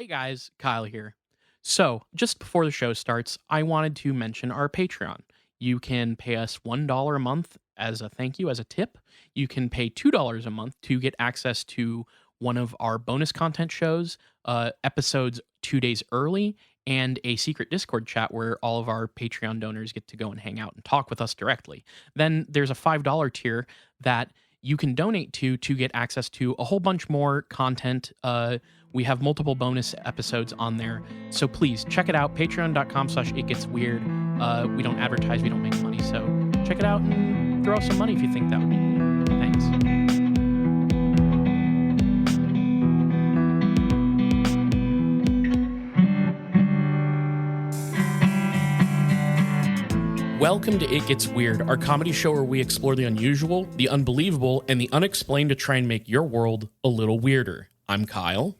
Hey guys, Kyle here. So, just before the show starts, I wanted to mention our Patreon. You can pay us $1 a month as a thank you, as a tip. You can pay $2 a month to get access to one of our bonus content shows, episodes 2 days early, and a secret Discord chat where all of our Patreon donors get to go and hang out and talk with us directly. Then there's a $5 tier that you can donate to get access to a whole bunch more content. We have multiple bonus episodes on there. So please check it out. Patreon.com/itgetsweird. We don't advertise, we don't make money. So check it out and throw us some money if you think that would be cool. Thanks. Welcome to It Gets Weird, our comedy show where we explore the unusual, the unbelievable, and the unexplained to try and make your world a little weirder. I'm Kyle.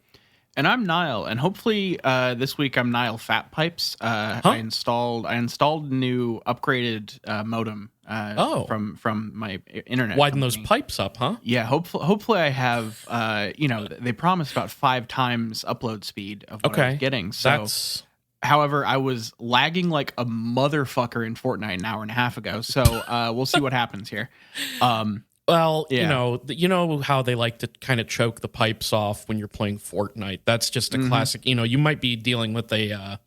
And I'm Niall, and hopefully this week I'm Niall Fat Pipes. I installed a new upgraded modem from my internet. Widen company. those pipes up, huh? Yeah, hopefully I have. They promised about 5 times upload speed of what I was getting. So, however, I was lagging like a motherfucker in Fortnite an hour and a half ago. So we'll see what happens here. Well, yeah. you know how they like to kind of choke the pipes off when you're playing Fortnite. That's just a classic. You might be dealing with a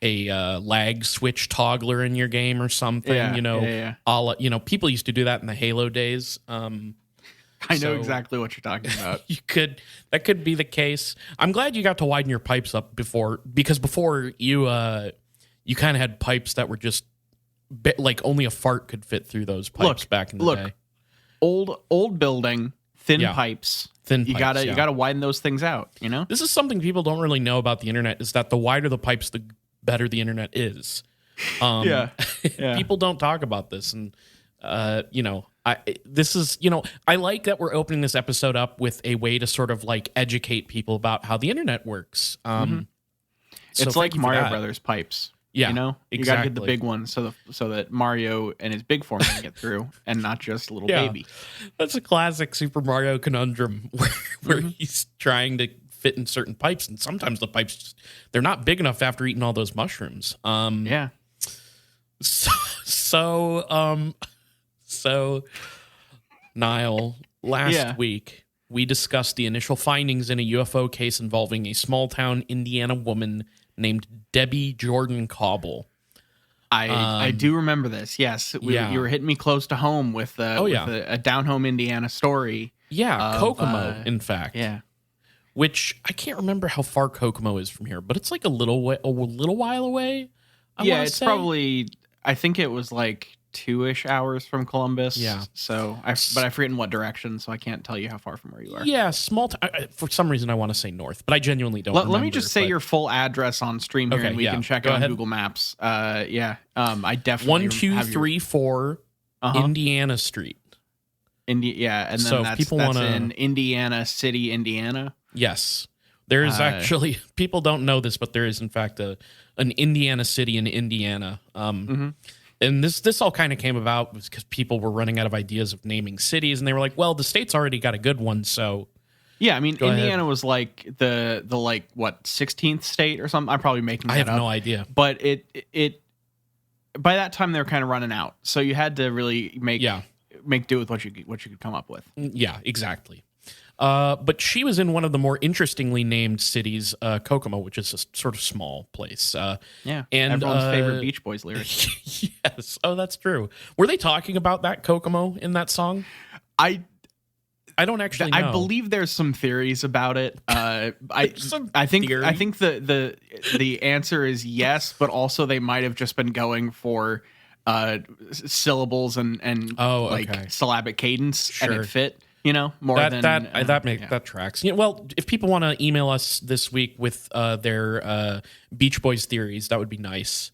lag switch toggler in your game or something. People used to do that in the Halo days. I know exactly what you're talking about. That could be the case. I'm glad you got to widen your pipes up because before you kind of had pipes that were just like only a fart could fit through those pipes back in the day. Old building, thin pipes. You gotta widen those things out. This is something people don't really know about the internet, is that the wider the pipes, the better the internet is. People don't talk about this, and I like that we're opening this episode up with a way to sort of like educate people about how the internet works. It's like Mario Brothers pipes. Yeah, exactly. You gotta get the big one so that Mario and his big form can get through, and not just a little baby. That's a classic Super Mario conundrum where he's trying to fit in certain pipes, and sometimes the pipes they're not big enough after eating all those mushrooms. So Niall, last week we discussed the initial findings in a UFO case involving a small town Indiana woman named Debbie Jordan Cobble. I do remember this. Yes, you were hitting me close to home with a down home Indiana story. Yeah, Kokomo, in fact. Yeah, which I can't remember how far Kokomo is from here, but it's like a little while away. It's probably. I think it was like 2-ish hours from Columbus. Yeah. So but I forget in what direction, so I can't tell you how far from where you are. Yeah, small town. For some reason, I want to say north, but I genuinely don't remember. Let me just say your full address on stream here, and we can check it on Google Maps. I definitely 1234 Indiana Street. And then that's in Indiana City, Indiana. Yes. There is actually, people don't know this, but there is in fact an Indiana City in Indiana. And this all kind of came about because people were running out of ideas of naming cities, and they were like, well, the state's already got a good one, so... Yeah, I mean, Indiana was like the 16th state or something. I'm probably making that up. I have no idea. But it by that time, they were kind of running out, so you had to really make do with what you could come up with. Yeah, exactly. But she was in one of the more interestingly named cities, Kokomo, which is a sort of small place. And everyone's favorite Beach Boys lyric. Yes. Oh, that's true. Were they talking about that Kokomo in that song? I don't actually know. I believe there's some theories about it. I think the answer is yes, but also they might have just been going for syllables and syllabic cadence, and it fit. That tracks. Well, if people want to email us this week with their Beach Boys theories, that would be nice.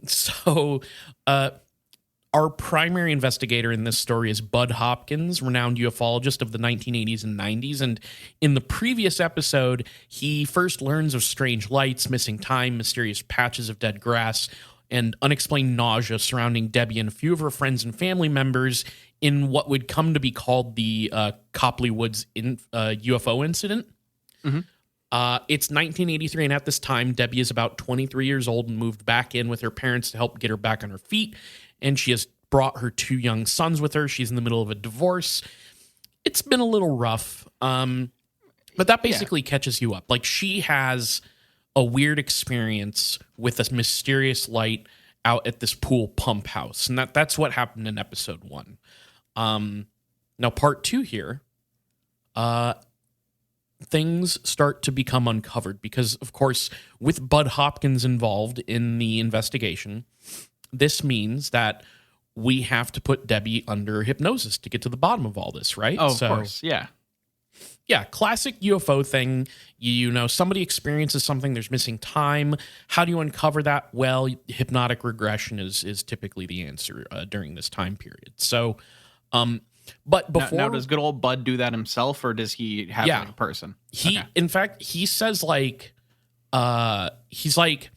So, our primary investigator in this story is Budd Hopkins, renowned ufologist of the 1980s and 90s. And in the previous episode, he first learns of strange lights, missing time, mysterious patches of dead grass, and unexplained nausea surrounding Debbie and a few of her friends and family members in what would come to be called the Copley Woods UFO incident. It's 1983, and at this time, Debbie is about 23 years old and moved back in with her parents to help get her back on her feet. And she has brought her 2 young sons with her. She's in the middle of a divorce. It's been a little rough, but that basically catches you up. Like, she has a weird experience with this mysterious light out at this pool pump house, and that's what happened in episode 1. Now, part 2 here, things start to become uncovered because, of course, with Budd Hopkins involved in the investigation, this means that we have to put Debbie under hypnosis to get to the bottom of all this, right? Oh, of course, yeah. Yeah, classic UFO thing. You know, somebody experiences something, there's missing time. How do you uncover that? Well, hypnotic regression is typically the answer during this time period. So, but before... Now, does good old Bud do that himself, or does he have like a person? In fact, he says like, he's like,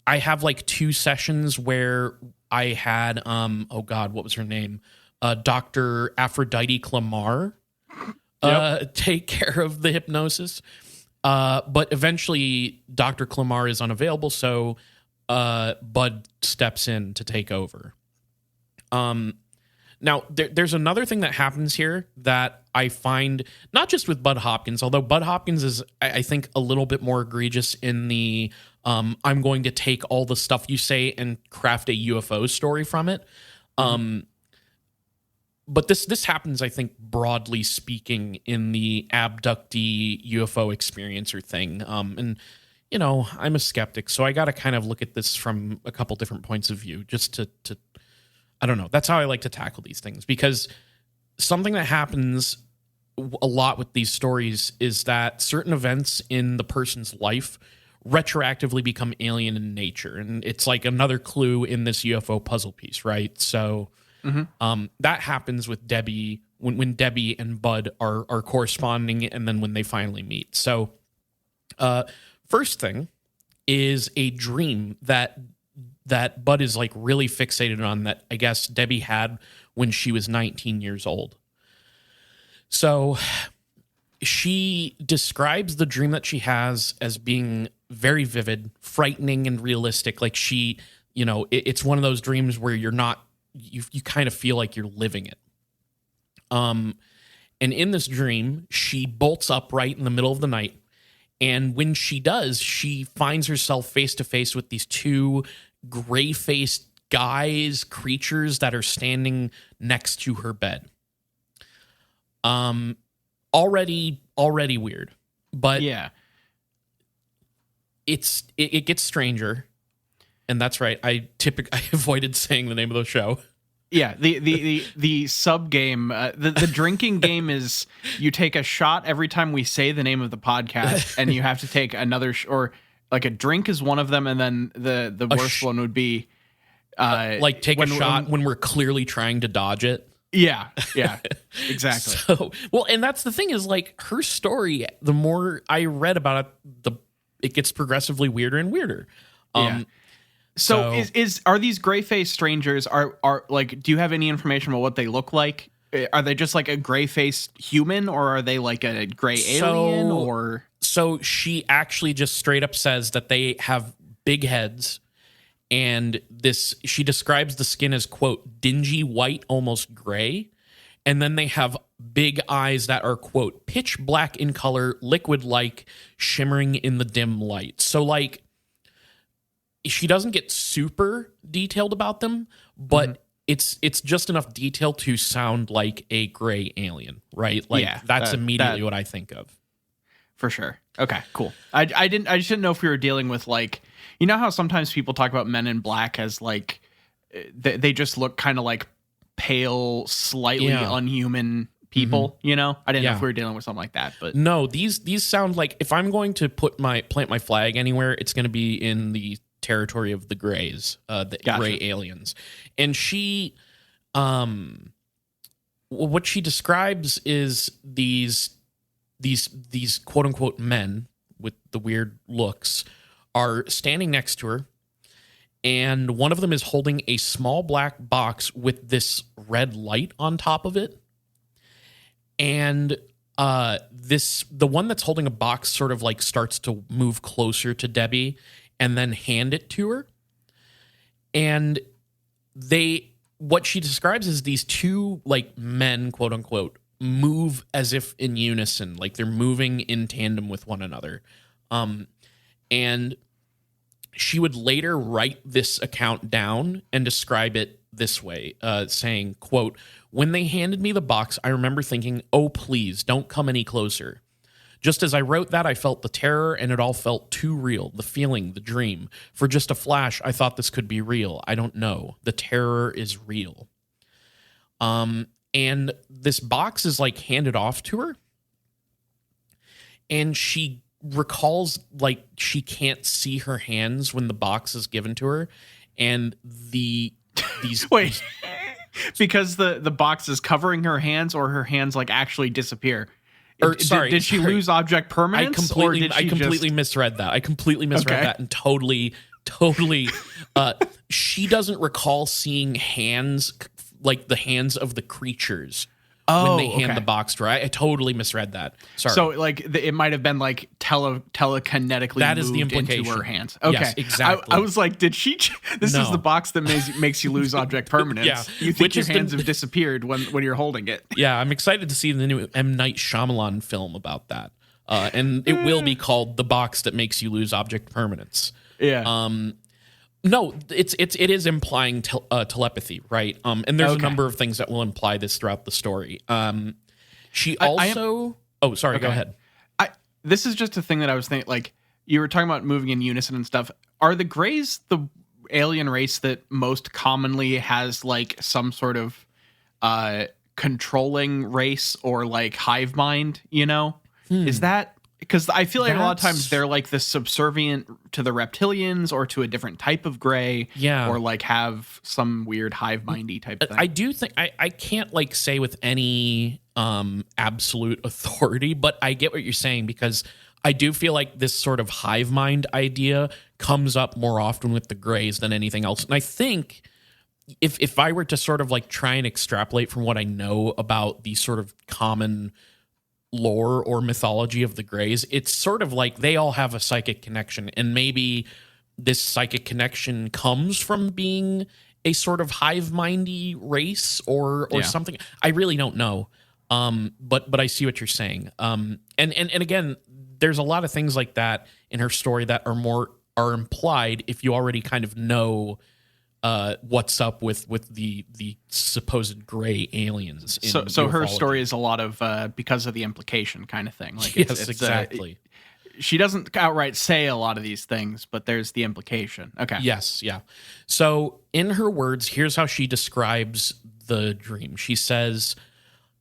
I have like 2 sessions where I had, oh God, what was her name? Dr. Aphrodite Clamar take care of the hypnosis. But eventually Dr. Clamar is unavailable, so Bud steps in to take over. Now, there's another thing that happens here that I find, not just with Budd Hopkins, although Budd Hopkins is, I think, a little bit more egregious in the, I'm going to take all the stuff you say and craft a UFO story from it. But this happens, I think, broadly speaking, in the abductee UFO experiencer thing. And, you know, I'm a skeptic, so I got to kind of look at this from a couple different points of view just to I don't know. That's how I like to tackle these things, because something that happens a lot with these stories is that certain events in the person's life retroactively become alien in nature. And it's like another clue in this UFO puzzle piece, right? So that happens with Debbie when Debbie and Bud are corresponding, and then when they finally meet. So first thing is a dream that Bud is like really fixated on, that I guess Debbie had when she was 19 years old. So she describes the dream that she has as being very vivid, frightening, and realistic. Like, she, you know, it's one of those dreams where you're not, you kind of feel like you're living it. And in this dream, she bolts upright in the middle of the night. And when she does, she finds herself face to face with these 2 gray-faced creatures that are standing next to her bed. Already weird, but yeah, it gets stranger, and that's right. I avoided saying the name of the show. Yeah, the sub game, the drinking game is you take a shot every time we say the name of the podcast, and you have to take another or like a drink is one of them, and then the worst one would be like take a shot when we're clearly trying to dodge it. Yeah, exactly. So, well, and that's the thing is, like, her story, the more I read about it, it gets progressively weirder and weirder. So are these gray-faced strangers are like, do you have any information about what they look like? Are they just like a gray-faced human, or are they like a gray alien, or? So she actually just straight up says that they have big heads, and she describes the skin as, quote, dingy white, almost gray. And then they have big eyes that are, quote, pitch black in color, liquid-like, shimmering in the dim light. So, like, she doesn't get super detailed about them, but it's just enough detail to sound like a gray alien, right? Like, that's immediately what I think of. For sure. Okay, cool. I just didn't know if we were dealing with, like, you know how sometimes people talk about Men in Black as like they just look kind of like pale, slightly unhuman people, you know? I didn't know if we were dealing with something like that, but no, these sound like, if I'm going to plant my flag anywhere, it's going to be in the territory of the grays, gray aliens. And she, what she describes is these quote unquote men with the weird looks are standing next to her, and one of them is holding a small black box with this red light on top of it. And The one that's holding a box sort of like starts to move closer to Debbie and then hand it to her. And what she describes is these two like men, quote unquote, move as if in unison, like they're moving in tandem with one another. And she would later write this account down and describe it this way, saying, quote, "When they handed me the box, I remember thinking, oh, please, don't come any closer. Just as I wrote that, I felt the terror, and it all felt too real, the feeling, the dream. For just a flash, I thought this could be real. I don't know. The terror is real." And this box is like handed off to her, and she recalls like she can't see her hands when the box is given to her, and these wait because the box is covering her hands, or her hands like actually disappear. Did she lose object permanence? I completely misread that. I completely misread that, and totally she doesn't recall seeing hands like the hands of the creatures when they hand the box to her. I totally misread that. Sorry. So like it might have been like telekinetically that is moved the implication. into her hands. Okay, yes, exactly. I was like, did she? This is the box that makes you lose object permanence. Yeah, you think your hands have disappeared when you're holding it. Yeah, I'm excited to see the new M. Night Shyamalan film about that, and it will be called "The Box That Makes You Lose Object Permanence." Yeah. No, it is implying telepathy, right? And there's a number of things that will imply this throughout the story. She also... sorry, go ahead. This is just a thing that I was thinking, like, you were talking about moving in unison and stuff. Are the Greys the alien race that most commonly has, like, some sort of controlling race or, like, hive mind, you know? Is that... Because I feel like a lot of times they're like the subservient to the reptilians or to a different type of gray, or like have some weird hive mindy type thing. I do think I can't like say with any absolute authority, but I get what you're saying, because I do feel like this sort of hive mind idea comes up more often with the Greys than anything else. And I think if I were to sort of like try and extrapolate from what I know about the sort of common lore or mythology of the Greys, it's sort of like they all have a psychic connection, and maybe this psychic connection comes from being a sort of hive-mindy race or something. I really don't know, but I see what you're saying. And again, there's a lot of things like that in her story that are implied if you already kind of know what's up with the supposed gray aliens. So her story is a lot of because of the implication kind of thing. Like yes, exactly. She doesn't outright say a lot of these things, but there's the implication. Okay. Yes, yeah. So in her words, here's how she describes the dream. She says,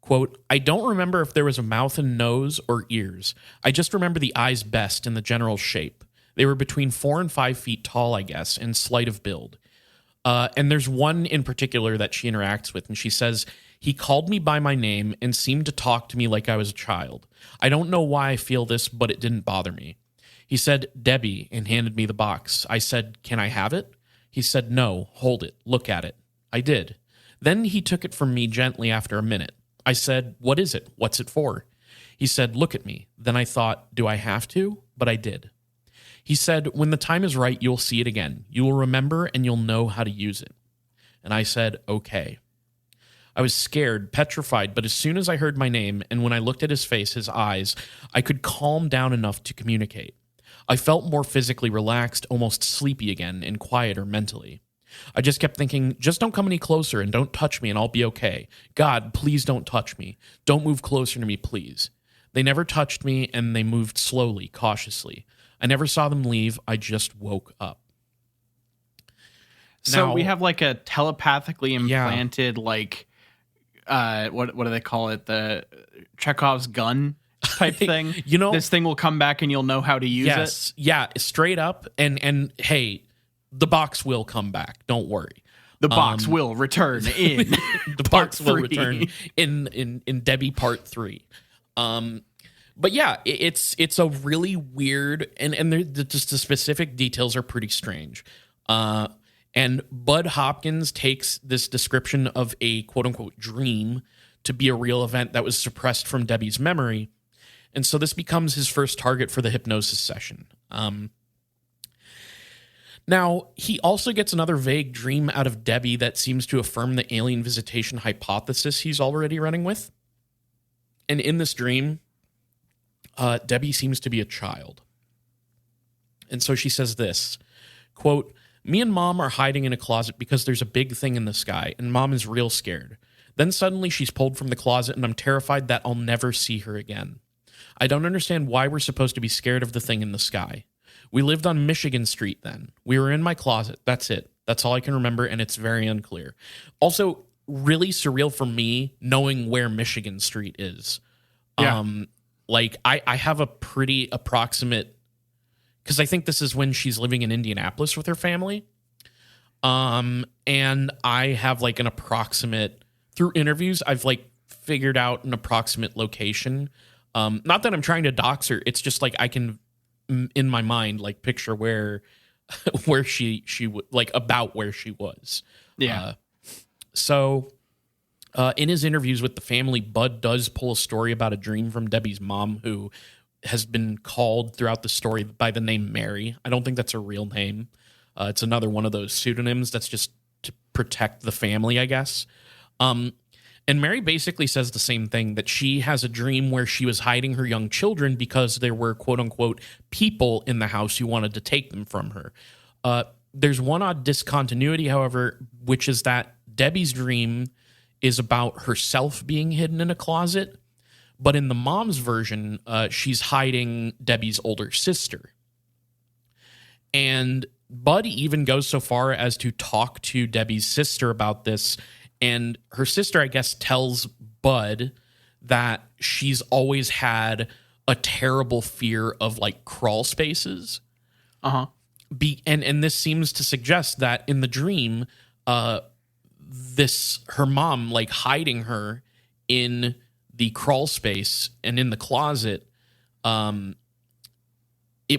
quote, "I don't remember if there was a mouth and nose or ears. I just remember the eyes best in the general shape. They were between 4 and 5 feet tall, I guess, and slight of build. And there's one in particular that she interacts with, and she says, he called me by my name and seemed to talk to me like I was a child. I don't know why I feel this, but it didn't bother me. He said, Debbie, and handed me the box. I said, can I have it? He said, no, hold it, look at it. I did. Then he took it from me gently after a minute. I said, what is it? What's it for? He said, look at me. Then I thought, do I have to? But I did. He said, when the time is right, you'll see it again. You will remember and you'll know how to use it. And I said, okay. I was scared, petrified, but as soon as I heard my name and when I looked at his face, his eyes, I could calm down enough to communicate. I felt more physically relaxed, almost sleepy again, and quieter mentally. I just kept thinking, just don't come any closer and don't touch me and I'll be okay. God, please don't touch me. Don't move closer to me, please. They never touched me and they moved slowly, cautiously. I never saw them leave. I just woke up. So now, we have like a telepathically implanted, like, what do they call it? The Chekhov's gun type thing. You know, this thing will come back and you'll know how to use it. Yeah, straight up. And hey, the box will come back. Don't worry. The box will return in the box will return in Debbie Part 3. But yeah, it's a really weird and just the specific details are pretty strange. And Budd Hopkins takes this description of a quote unquote dream to be a real event that was suppressed from Debbie's memory. And so this becomes his first target for the hypnosis session. Now, he also gets another vague dream out of Debbie that seems to affirm the alien visitation hypothesis he's already running with. And in this dream, Debbie seems to be a child. And so she says this, quote, "Me and Mom are hiding in a closet because there's a big thing in the sky, and Mom is real scared. Then suddenly she's pulled from the closet, and I'm terrified that I'll never see her again. I don't understand why we're supposed to be scared of the thing in the sky. We lived on Michigan Street then. We were in my closet. That's it. That's all I can remember, and it's very unclear." Also, really surreal for me knowing where Michigan Street is. Yeah. Like, I have a pretty approximate, because I think this is when she's living in Indianapolis with her family. And I have like an approximate, through interviews, I've like figured out an approximate location. Not that I'm trying to dox her. It's just like I can, in my mind, like picture where she would, like, about where she was. Yeah. In his interviews with the family, Budd does pull a story about a dream from Debbie's mom, who has been called throughout the story by the name Mary. I don't think that's a real name. It's another one of those pseudonyms that's just to protect the family, I guess. And Mary basically says the same thing, that she has a dream where she was hiding her young children because there were, quote unquote, people in the house who wanted to take them from her. There's one odd discontinuity, however, which is that Debbie's dream is about herself being hidden in a closet. But in the mom's version, she's hiding Debbie's older sister. And Budd even goes so far as to talk to Debbie's sister about this. And her sister, I guess, tells Budd that she's always had a terrible fear of like crawl spaces. Uh-huh. And this seems to suggest that in the dream, her mom, like hiding her in the crawl space and in the closet, it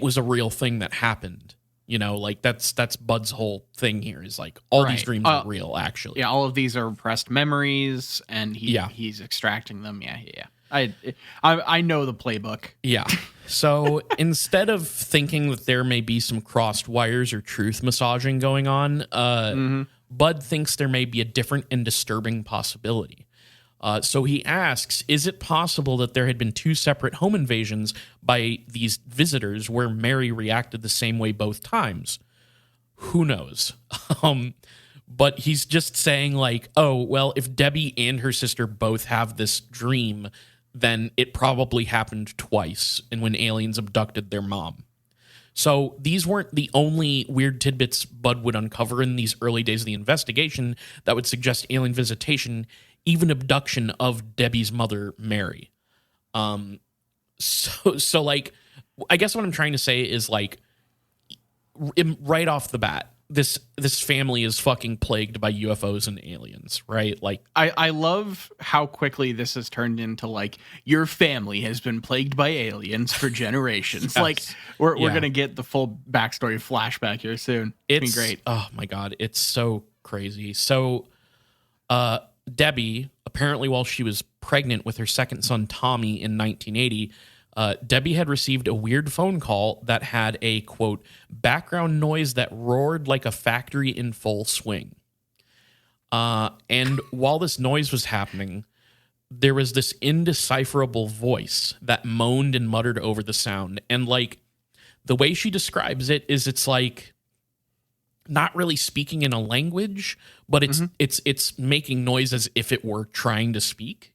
was a real thing that happened. You know, like that's Bud's whole thing here, is like all these dreams are real, actually. Yeah, all of these are repressed memories, and he's extracting them. Yeah. I know the playbook. Yeah. So instead of thinking that there may be some crossed wires or truth massaging going on, Budd thinks there may be a different and disturbing possibility. So he asks, is it possible that there had been two separate home invasions by these visitors where Mary reacted the same way both times? Who knows? But he's just saying like, oh, well, if Debbie and her sister both have this dream, then it probably happened twice, and when aliens abducted their mom. So these weren't the only weird tidbits Budd would uncover in these early days of the investigation that would suggest alien visitation, even abduction of Debbie's mother, Mary. So like, I guess what I'm trying to say is like, right off the bat, this family is fucking plagued by UFOs and aliens, right? Like, I love how quickly this has turned into like, your family has been plagued by aliens for generations. Yes. Like we're gonna get the full backstory flashback here soon. It's been great. Oh my god, it's so crazy. So Debbie, apparently while she was pregnant with her second son Tommy in 1980, Debbie had received a weird phone call that had a, quote, background noise that roared like a factory in full swing. And while this noise was happening, there was this indecipherable voice that moaned and muttered over the sound. And like, the way she describes it is it's like not really speaking in a language, but it's making noise as if it were trying to speak.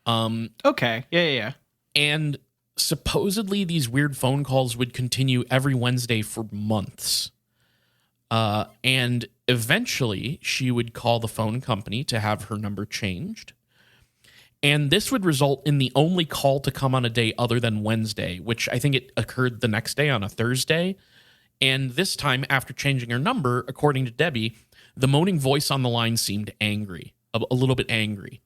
Okay. Yeah. And supposedly these weird phone calls would continue every Wednesday for months. And eventually she would call the phone company to have her number changed. And this would result in the only call to come on a day other than Wednesday, which I think it occurred the next day on a Thursday. And this time, after changing her number, according to Debbie, the moaning voice on the line seemed angry, a little bit angry.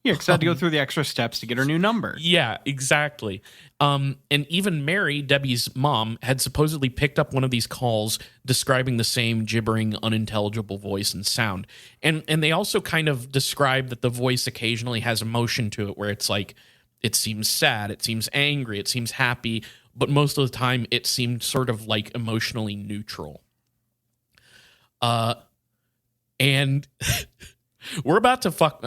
Yeah, because I had to go through the extra steps to get her new number. Yeah, exactly. And even Mary, Debbie's mom, had supposedly picked up one of these calls describing the same gibbering, unintelligible voice and sound. And they also kind of describe that the voice occasionally has emotion to it, where it's like, it seems sad, it seems angry, it seems happy, but most of the time it seemed sort of like emotionally neutral. And we're about to fuck.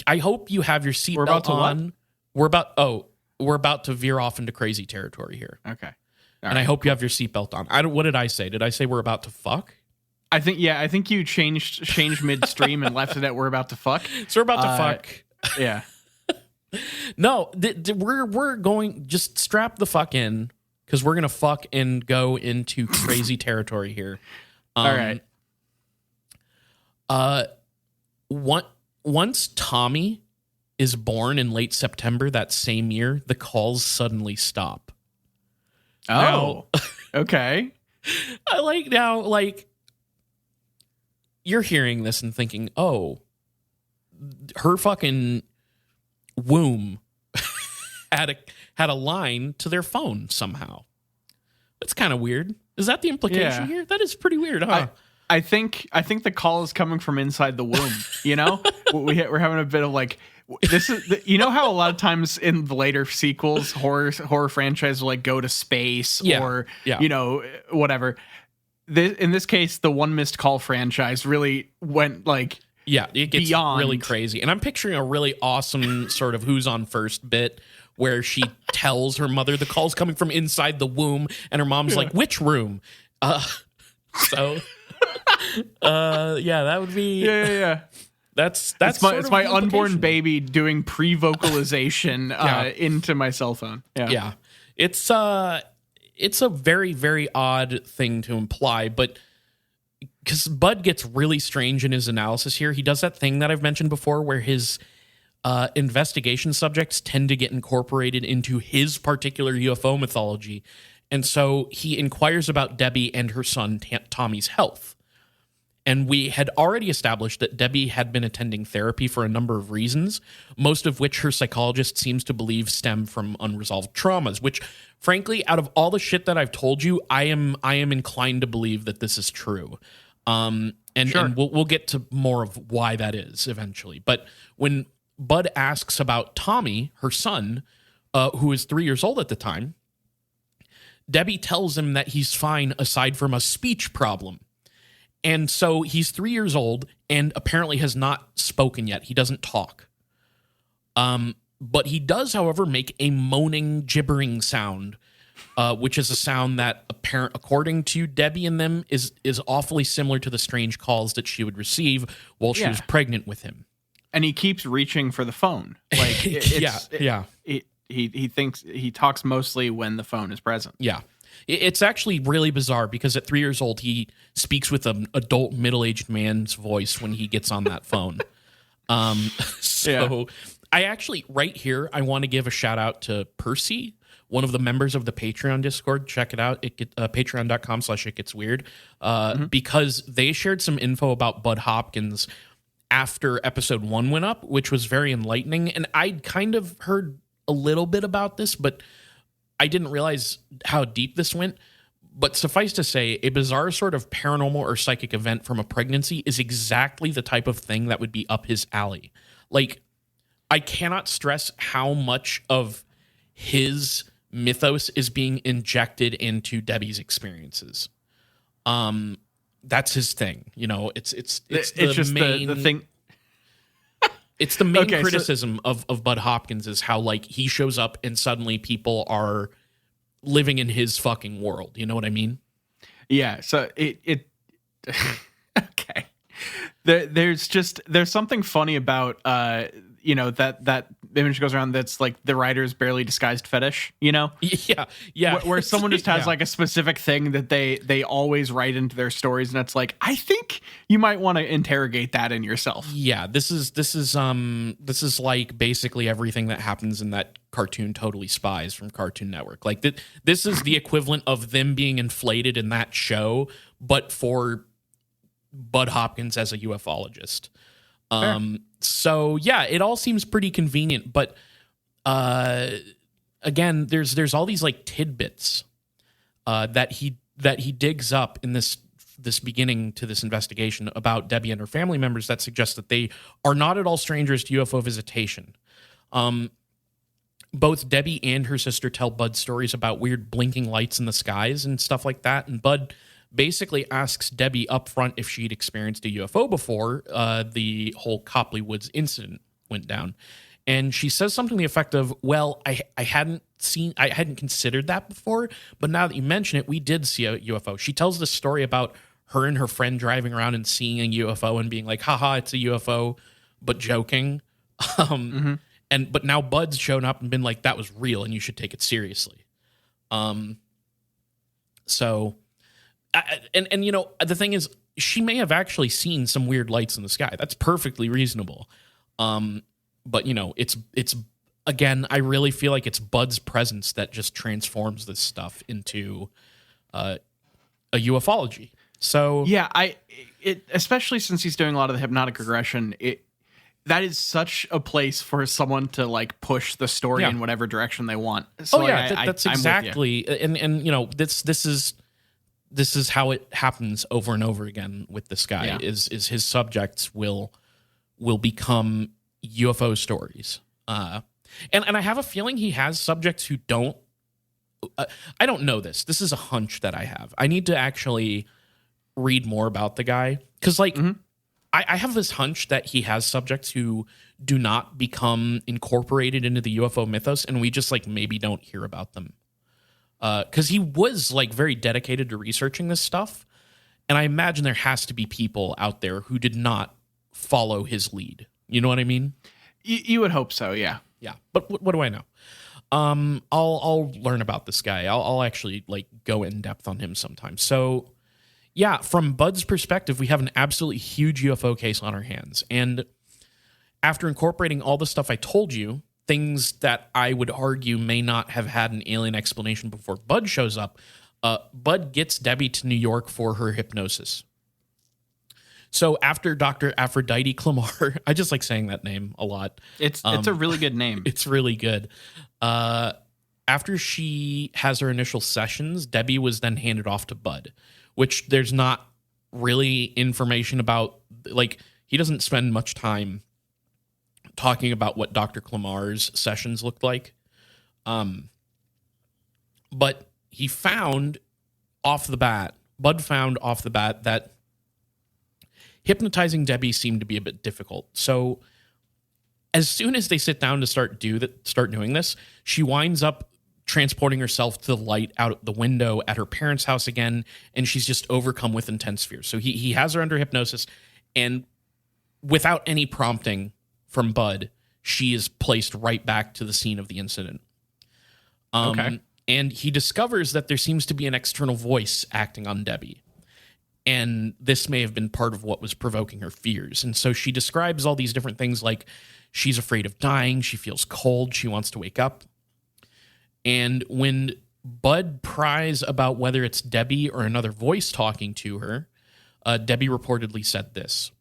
I hope you have your seatbelt on. What? We're about to veer off into crazy territory here. Okay. I hope you have your seatbelt on. What did I say? Did I say we're about to fuck? I think you changed midstream and left it at we're about to fuck. So we're about to fuck. Yeah. No, we're going. Just strap the fuck in, because we're gonna fuck and go into crazy territory here. All right. Once Tommy is born in late September that same year, the calls suddenly stop. Oh, okay. You're hearing this and thinking, oh, her fucking womb had a line to their phone somehow. That's kind of weird. Is that the implication here? That is pretty weird, huh? I think the call is coming from inside the womb. You know, we're having a bit of like, this is you know how a lot of times in the later sequels, horror franchise will like go to space or you know whatever. In this case, the One Missed Call franchise really went like it gets beyond. Really crazy. And I'm picturing a really awesome sort of Who's on First bit where she tells her mother the call's coming from inside the womb, and her mom's like, which room? That would be That's my unborn baby doing pre-vocalization into my cell phone. Yeah. It's a very, very odd thing to imply, but because Bud gets really strange in his analysis here, he does that thing that I've mentioned before where his investigation subjects tend to get incorporated into his particular UFO mythology. And so he inquires about Debbie and her son Tommy's health. And we had already established that Debbie had been attending therapy for a number of reasons, most of which her psychologist seems to believe stem from unresolved traumas, which, frankly, out of all the shit that I've told you, I am inclined to believe that this is true. And we'll get to more of why that is eventually. But when Bud asks about Tommy, her son, who is 3 years old at the time, Debbie tells him that he's fine aside from a speech problem. And so he's 3 years old and apparently has not spoken yet. He doesn't talk. But he does, however, make a moaning, gibbering sound, which is a sound that, according to Debbie and them, is awfully similar to the strange calls that she would receive while she was pregnant with him. And he keeps reaching for the phone. Like, he thinks he talks mostly when the phone is present. Yeah. It's actually really bizarre because at 3 years old, he speaks with an adult middle-aged man's voice when he gets on that phone. I actually, right here, I want to give a shout out to Percy, one of the members of the Patreon Discord. Check it out. Patreon.com/itgetsweird. Because they shared some info about Budd Hopkins after episode 1 went up, which was very enlightening. And I'd kind of heard a little bit about this, but I didn't realize how deep this went. But suffice to say, a bizarre sort of paranormal or psychic event from a pregnancy is exactly the type of thing that would be up his alley. Like, I cannot stress how much of his mythos is being injected into Debbie's experiences. That's his thing. You know, it's just the thing. It's the main criticism of Budd Hopkins is how, like, he shows up and suddenly people are living in his fucking world. You know what I mean? Yeah. So it okay. There's something funny about that image goes around that's like the writer's barely disguised fetish, you know? Yeah. Where someone just has like a specific thing that they always write into their stories, and it's like, I think you might want to interrogate that in yourself. Yeah, this is like basically everything that happens in that cartoon Totally Spies from Cartoon Network. Like this is the equivalent of them being inflated in that show, but for Budd Hopkins as a ufologist. So yeah, it all seems pretty convenient, but again, there's all these like tidbits that he digs up in this beginning to this investigation about Debbie and her family members that suggest that they are not at all strangers to UFO visitation. Both Debbie and her sister tell Bud stories about weird blinking lights in the skies and stuff like that, and Bud basically asks Debbie up front if she'd experienced a UFO before the whole Copley Woods incident went down. And she says something to the effect of, well, I hadn't considered that before, but now that you mention it, we did see a UFO. She tells this story about her and her friend driving around and seeing a UFO and being like, haha, it's a UFO, but joking. But now Bud's shown up and been like, that was real and you should take it seriously. And you know, the thing is, she may have actually seen some weird lights in the sky. That's perfectly reasonable. But you know, it's again, I really feel like it's Bud's presence that just transforms this stuff into a ufology. So yeah, especially since he's doing a lot of the hypnotic regression, that is such a place for someone to like push the story in whatever direction they want. So that's exactly, and you know, this is how it happens over and over again with this guy. Yeah. Is his subjects will become UFO stories, and I have a feeling he has subjects who don't. I don't know this. This is a hunch that I have. I need to actually read more about the guy because, like, I have this hunch that he has subjects who do not become incorporated into the UFO mythos, and we just like maybe don't hear about them. Because he was like very dedicated to researching this stuff, and I imagine there has to be people out there who did not follow his lead. You know what I mean? You would hope so, yeah. Yeah, but what do I know? I'll learn about this guy. I'll actually like go in depth on him sometime. So, yeah, from Bud's perspective, we have an absolutely huge UFO case on our hands, and after incorporating all the stuff I told you, things that I would argue may not have had an alien explanation before Bud shows up, Bud gets Debbie to New York for her hypnosis. So after Dr. Aphrodite Clamar, I just like saying that name a lot. It's a really good name. It's really good. After she has her initial sessions, Debbie was then handed off to Bud, which there's not really information about. Like, he doesn't spend much time talking about what Dr. Clamar's sessions looked like. But Bud found off the bat that hypnotizing Debbie seemed to be a bit difficult. So as soon as they sit down to start doing this, she winds up transporting herself to the light out the window at her parents' house again, and she's just overcome with intense fear. So he has her under hypnosis, and without any prompting from Bud, she is placed right back to the scene of the incident. Okay. And he discovers that there seems to be an external voice acting on Debbie. And this may have been part of what was provoking her fears. And so she describes all these different things, like she's afraid of dying, she feels cold, she wants to wake up. And when Bud pries about whether it's Debbie or another voice talking to her, Debbie reportedly said this,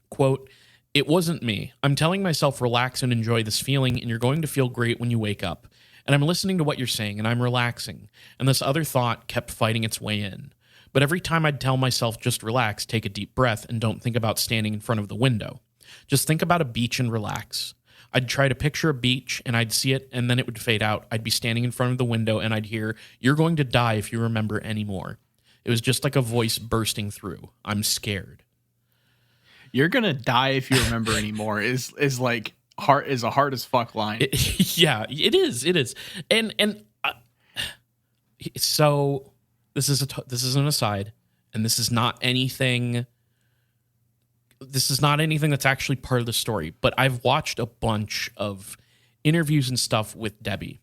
quote, "It wasn't me. I'm telling myself relax and enjoy this feeling, and you're going to feel great when you wake up. And I'm listening to what you're saying, and I'm relaxing. And this other thought kept fighting its way in. But every time I'd tell myself just relax, take a deep breath, and don't think about standing in front of the window. Just think about a beach and relax. I'd try to picture a beach, and I'd see it, and then it would fade out. I'd be standing in front of the window, and I'd hear, 'You're going to die if you remember anymore.' It was just like a voice bursting through. I'm scared." "You're gonna die if you remember anymore" is like hard, is a hard as fuck line. Yeah, it is. It is. And so this is an aside, and this is not anything that's actually part of the story, but I've watched a bunch of interviews and stuff with Debbie.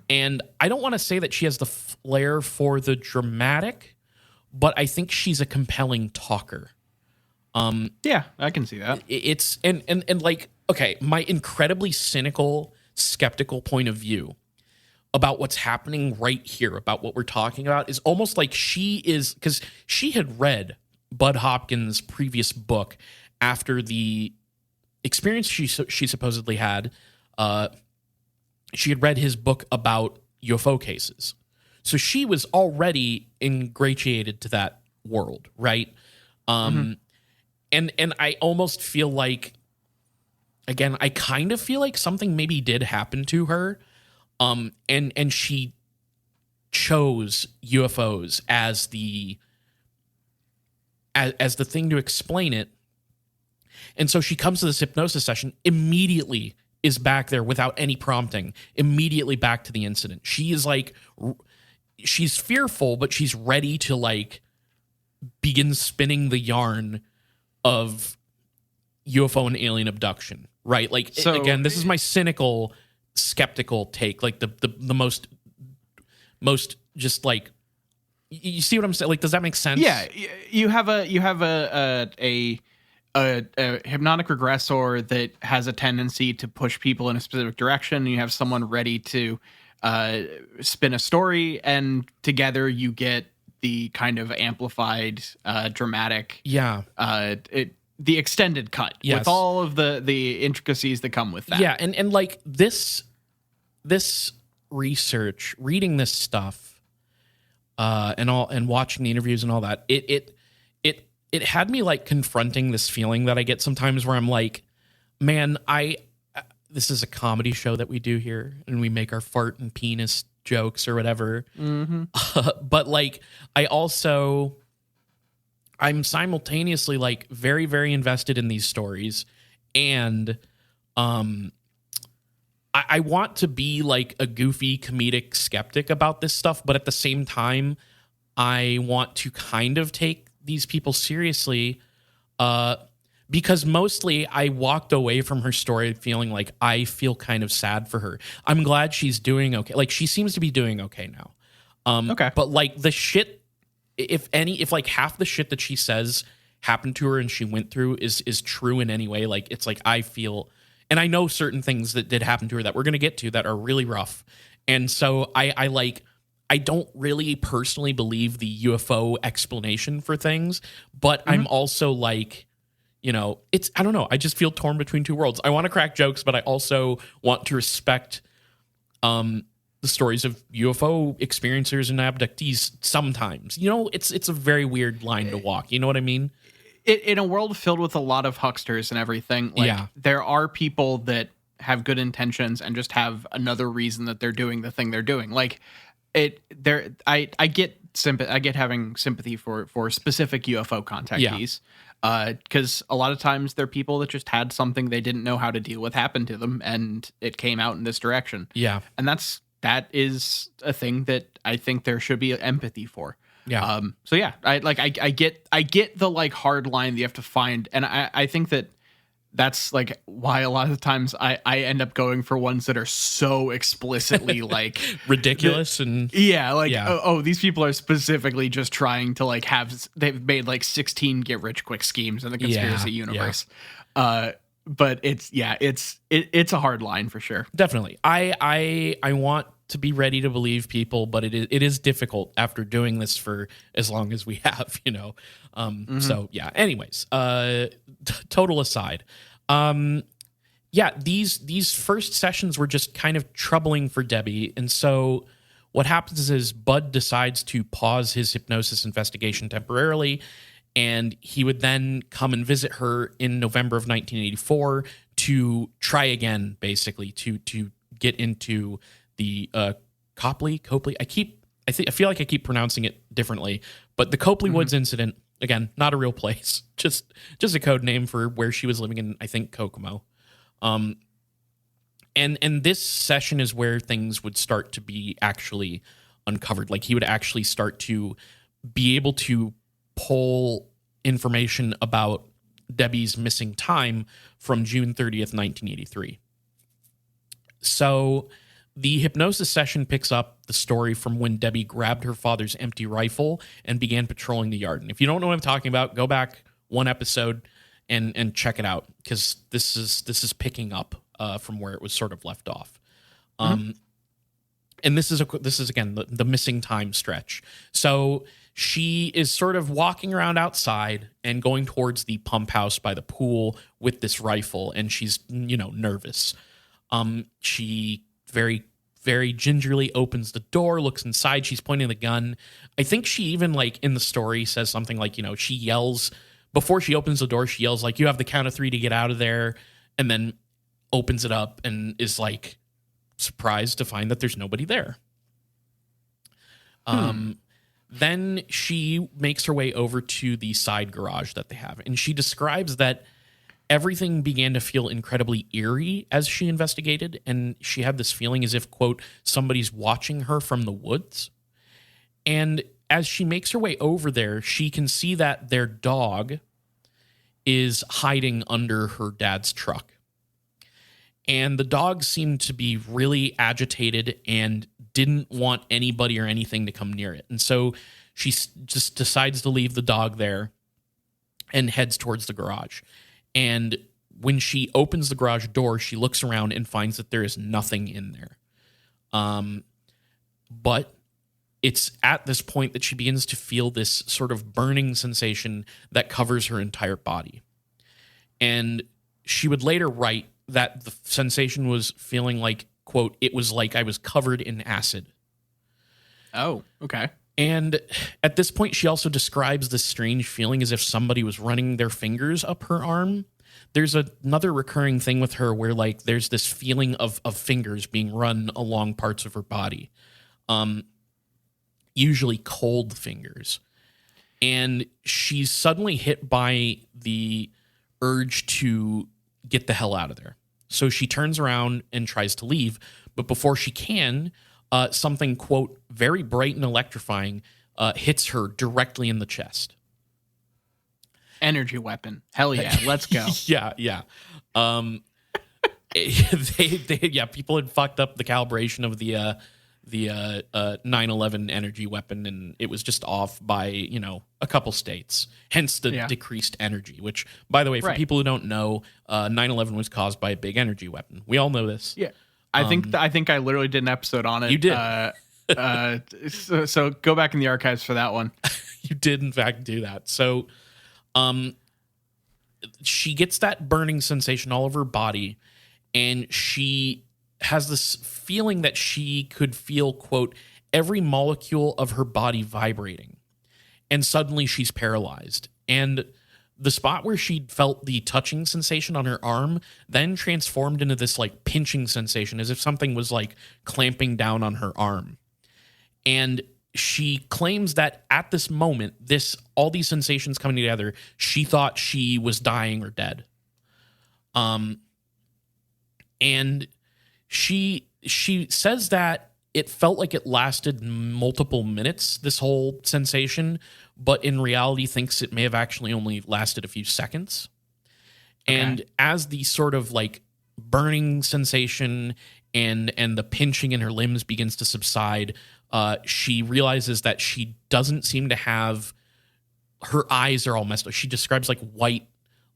And I don't want to say that she has the flair for the dramatic, but I think she's a compelling talker. Yeah, I can see that. It's and like, okay, my incredibly cynical, skeptical point of view about what's happening right here, about what we're talking about, is almost like she is, because she had read Budd Hopkins' previous book after the experience she supposedly had, she had read his book about UFO cases. So she was already ingratiated to that world, right? And I almost feel like, again, I kind of feel like something maybe did happen to her, and she chose UFOs as the thing to explain it. And so she comes to this hypnosis session, immediately is back there without any prompting, immediately back to the incident. She is like, she's fearful, but she's ready to like begin spinning the yarn of UFO and alien abduction, right? Like, so, again, this is my cynical, skeptical take, like the most just like, you see what I'm saying? Like, does that make sense? Yeah, you have a hypnotic regressor that has a tendency to push people in a specific direction. You have someone ready to spin a story, and together you get the kind of amplified, dramatic, the extended cut, with all of the intricacies that come with that. Yeah, and like this research, reading this stuff, and watching the interviews and all that, it had me like confronting this feeling that I get sometimes where I'm like, man, this is a comedy show that we do here, and we make our fart and penis jokes or whatever. But like, I'm simultaneously like very, very invested in these stories, and I want to be like a goofy comedic skeptic about this stuff, but at the same time, I want to kind of take these people seriously, because mostly I walked away from her story feeling like I feel kind of sad for her. I'm glad she's doing okay. Like, she seems to be doing okay now. Okay. But like the shit, if like half the shit that she says happened to her and she went through is true in any way, like, it's like I feel, and I know certain things that did happen to her that we're going to get to that are really rough. And so I don't really personally believe the UFO explanation for things, but I'm also like, you know, I don't know. I just feel torn between two worlds. I want to crack jokes, but I also want to respect the stories of UFO experiencers and abductees sometimes. You know, it's a very weird line to walk. You know what I mean? In a world filled with a lot of hucksters and everything, like, there are people that have good intentions and just have another reason that they're doing the thing they're doing. Like, I get having sympathy for specific UFO contactees, because a lot of times they're people that just had something they didn't know how to deal with happen to them, and it came out in this direction. Yeah, and that is a thing that I think there should be empathy for. Yeah. So yeah, I get the like hard line that you have to find, and I think that's like why a lot of the times I end up going for ones that are so explicitly like ridiculous oh, these people are specifically just trying to like they've made like 16 get rich quick schemes in the conspiracy universe. But it's a hard line for sure. Definitely. I want to be ready to believe people, but it is difficult after doing this for as long as we have, you know. So yeah. Anyways, total aside. These first sessions were just kind of troubling for Debbie, and so what happens is Budd decides to pause his hypnosis investigation temporarily, and he would then come and visit her in November of 1984 to try again, basically to get into the Copley. I feel like I keep pronouncing it differently, but the Copley Woods Incident, again, not a real place, just a code name for where she was living in, I think, Kokomo. And this session is where things would start to be actually uncovered. Like, he would actually start to be able to pull information about Debbie's missing time from June 30th, 1983. So the hypnosis session picks up the story from when Debbie grabbed her father's empty rifle and began patrolling the yard. And if you don't know what I'm talking about, go back one episode and check it out, because this is picking up from where it was sort of left off. And this is again the missing time stretch. So she is sort of walking around outside and going towards the pump house by the pool with this rifle, and she's nervous. She very, very gingerly opens the door, looks inside. She's pointing the gun. I think she even, like, in the story says something like, she yells before she opens the door. She yells like, "You have the count of 3 to get out of there," and then opens it up and is like surprised to find that there's nobody there. Then she makes her way over to the side garage that they have, and she describes that everything began to feel incredibly eerie as she investigated, and she had this feeling as if, quote, somebody's watching her from the woods. And as she makes her way over there, she can see that their dog is hiding under her dad's truck. And the dog seemed to be really agitated and didn't want anybody or anything to come near it. And so she just decides to leave the dog there and heads towards the garage. And when she opens the garage door, she looks around and finds that there is nothing in there. But it's at this point that she begins to feel this sort of burning sensation that covers her entire body. And she would later write that the sensation was feeling like, quote, it was like I was covered in acid. Oh, okay. And at this point, she also describes this strange feeling as if somebody was running their fingers up her arm. There's another recurring thing with her where, like, there's this feeling of fingers being run along parts of her body. Usually cold fingers. And she's suddenly hit by the urge to get the hell out of there. So she turns around and tries to leave. But before she can, something, quote, very bright and electrifying hits her directly in the chest. Energy weapon. Hell yeah. Let's go. Yeah. People had fucked up the calibration of the 9/11 energy weapon, and it was just off by, a couple states, hence the decreased energy, which, by the way, for people who don't know, 9/11 was caused by a big energy weapon. We all know this. Yeah. I think I literally did an episode on it. You did. So go back in the archives for that one. You did, in fact, do that. So she gets that burning sensation all over her body, and she has this feeling that she could feel, quote, every molecule of her body vibrating. And suddenly she's paralyzed. And the spot where she'd felt the touching sensation on her arm then transformed into this, like, pinching sensation, as if something was, like, clamping down on her arm. And she claims that at this moment, all these sensations coming together, she thought she was dying or dead. And she says that it felt like it lasted multiple minutes, this whole sensation, but in reality thinks it may have actually only lasted a few seconds. Okay. And as the sort of, like, burning sensation and the pinching in her limbs begins to subside, she realizes that she doesn't seem to have, her eyes are all messed up. She describes, like, white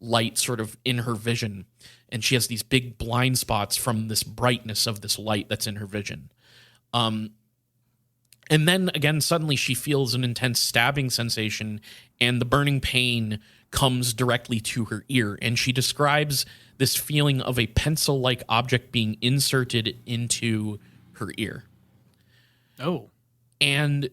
light sort of in her vision, and she has these big blind spots from this brightness of this light that's in her vision. And then again, suddenly she feels an intense stabbing sensation, and the burning pain comes directly to her ear. And she describes this feeling of a pencil-like object being inserted into her ear. Oh. And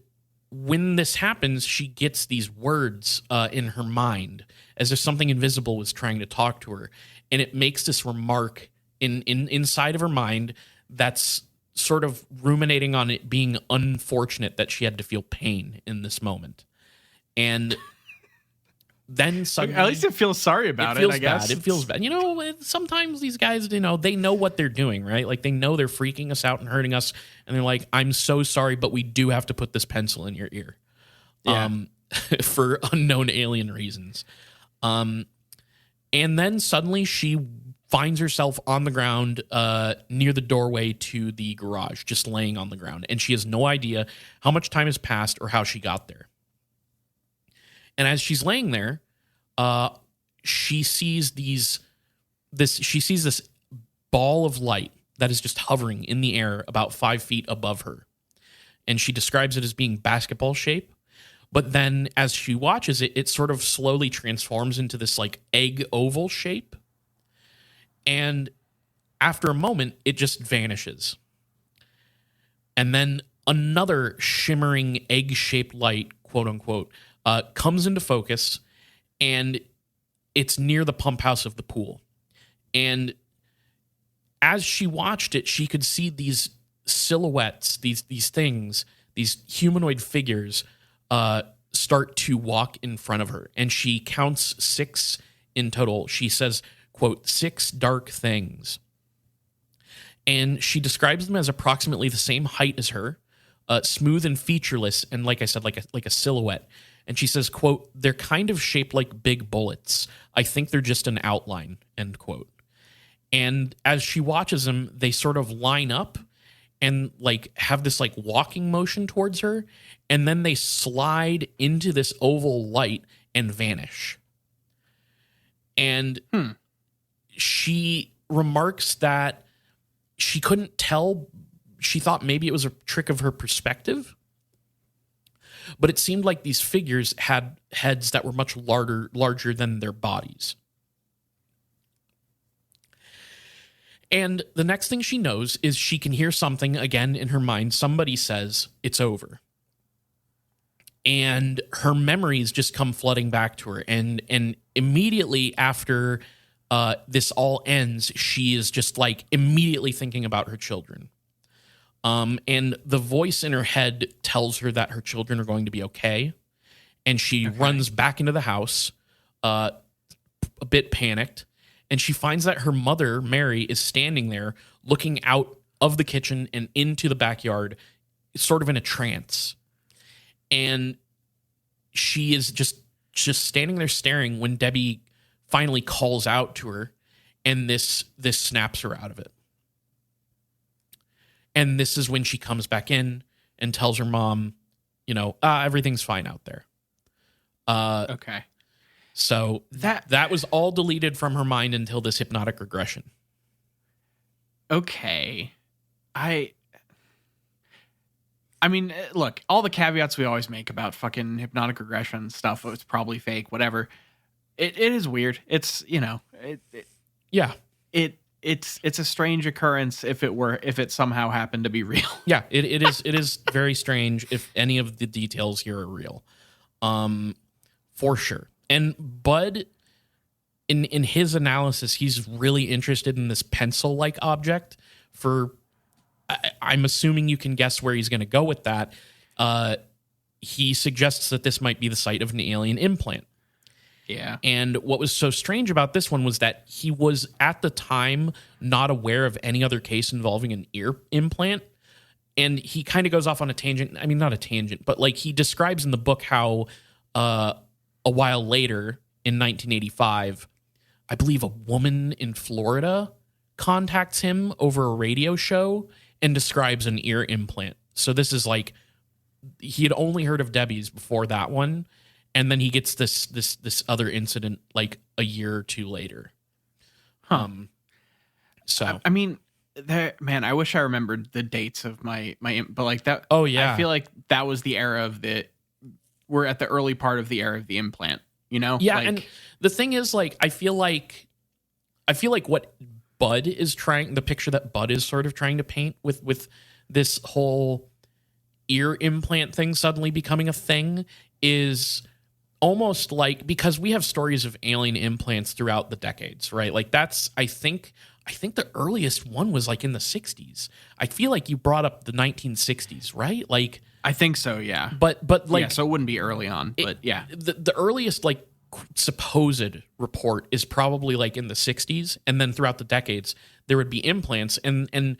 when this happens, she gets these words in her mind, as if something invisible was trying to talk to her. And it makes this remark inside of her mind that's sort of ruminating on it being unfortunate that she had to feel pain in this moment. And then suddenly, at least it feels sorry about it, I guess. It feels bad. Sometimes these guys, they know what they're doing, right? Like, they know they're freaking us out and hurting us, and they're like, I'm so sorry, but we do have to put this pencil in your ear. Yeah. For unknown alien reasons. And then suddenly she finds herself on the ground near the doorway to the garage, just laying on the ground. And she has no idea how much time has passed or how she got there. And as she's laying there, she sees this ball of light that is just hovering in the air about 5 feet above her. And she describes it as being basketball shape. But then as she watches it, it sort of slowly transforms into this like egg oval shape. And after a moment, it just vanishes. And then another shimmering egg-shaped light, quote unquote, comes into focus, and it's near the pump house of the pool. And as she watched it, she could see these silhouettes, these things, these humanoid figures start to walk in front of her. And she counts 6 in total. She says, quote, 6 dark things. And she describes them as approximately the same height as her, smooth and featureless, and like I said, like a silhouette. And she says, quote, they're kind of shaped like big bullets. I think they're just an outline, end quote. And as she watches them, they sort of line up and like have this like walking motion towards her, and then they slide into this oval light and vanish. And she remarks that she couldn't tell. She thought maybe it was a trick of her perspective, but it seemed like these figures had heads that were much larger than their bodies. And the next thing she knows is she can hear something again in her mind. Somebody says, it's over. And her memories just come flooding back to her. And immediately after this all ends, she is just like immediately thinking about her children. And the voice in her head tells her that her children are going to be okay. And she runs back into the house, a bit panicked. And she finds that her mother, Mary, is standing there looking out of the kitchen and into the backyard, sort of in a trance. And she is just standing there staring when Debbie finally calls out to her, and this snaps her out of it. And this is when she comes back in and tells her mom, everything's fine out there. Okay. So that was all deleted from her mind until this hypnotic regression. Okay. I mean, look, all the caveats we always make about fucking hypnotic regression stuff, it's probably fake, whatever. It is weird. It's, it's a strange occurrence if it somehow happened to be real. Yeah, it is very strange if any of the details here are real. For sure. And Budd, in his analysis, he's really interested in this pencil-like object. I'm assuming you can guess where he's going to go with that. He suggests that this might be the site of an alien implant. Yeah. And what was so strange about this one was that he was at the time not aware of any other case involving an ear implant. And he kind of goes off on a tangent. I mean, not a tangent, but like he describes in the book how a while later in 1985, I believe a woman in Florida contacts him over a radio show and describes an ear implant. So this is like, he had only heard of Debbie's before that one. And then he gets this other incident like a year or two later. So I mean, man, I wish I remembered the dates of my but like that. Oh yeah, I feel like that was the era of we're at the early part of the era of the implant. Yeah, like, and the thing is, like, I feel like what Budd is the picture that Budd is sort of trying to paint with this whole ear implant thing suddenly becoming a thing is almost like, because we have stories of alien implants throughout the decades, right? Like that's, I think the earliest one was like in the 60s. I feel like you brought up the 1960s, right? Like I think so, yeah. But like, yeah, so it wouldn't be early on, but yeah. The earliest like supposed report is probably like in the 60s, and then throughout the decades there would be implants, and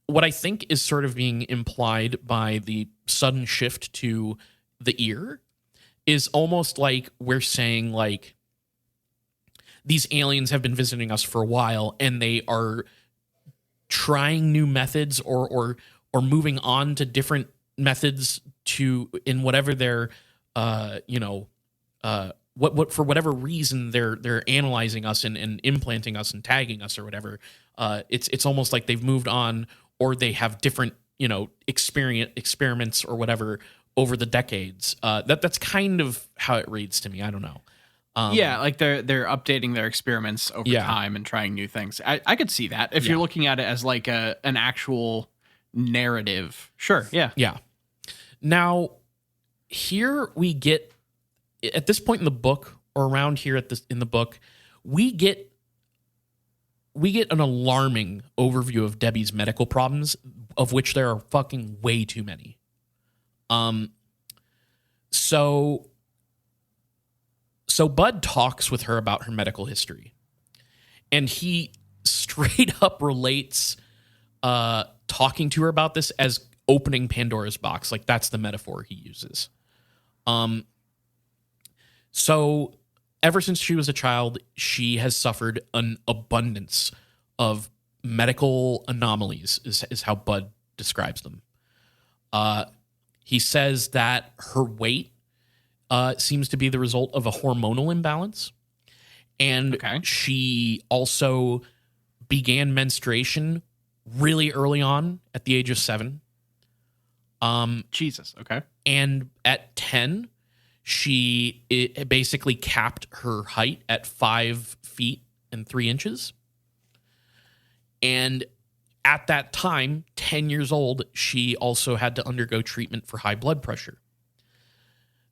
what I think is sort of being implied by the sudden shift to the ear is almost like we're saying like these aliens have been visiting us for a while and they are trying new methods or moving on to different methods in whatever their what for whatever reason they're analyzing us and implanting us and tagging us or whatever. It's almost like they've moved on, or they have different, experiments or whatever over the decades. That's kind of how it reads to me. I don't know. Like they're updating their experiments over time and trying new things. I could see that if you're looking at it as like an actual narrative. Sure. Yeah. Yeah. Now, here we get, at this point in the book, or around here in the book, we get an alarming overview of Debbie's medical problems, of which there are fucking way too many. So Budd talks with her about her medical history, and he straight up relates talking to her about this as opening Pandora's box. Like, that's the metaphor he uses. So ever since she was a child, she has suffered an abundance of medical anomalies, is how Budd describes them. He says that her weight seems to be the result of a hormonal imbalance. And she also began menstruation really early on at the age of 7. Jesus. Okay. And at 10, it basically capped her height at 5 feet and 3 inches. And at that time, 10 years old, she also had to undergo treatment for high blood pressure.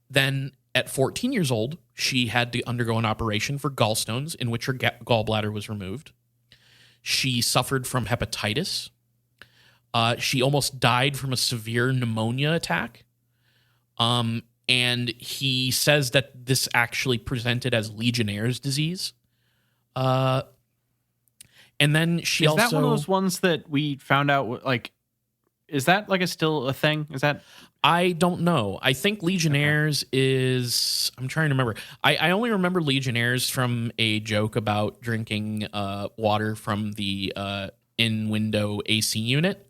Then at 14 years old, she had to undergo an operation for gallstones in which her gallbladder was removed. She suffered from hepatitis. She almost died from a severe pneumonia attack. And he says that this actually presented as Legionnaire's disease. And then she is also... Is that one of those ones that we found out, like, is that like still a thing? Is that... I don't know. I think Legionnaire's is... I'm trying to remember. I only remember Legionnaire's from a joke about drinking water from the in-window AC unit.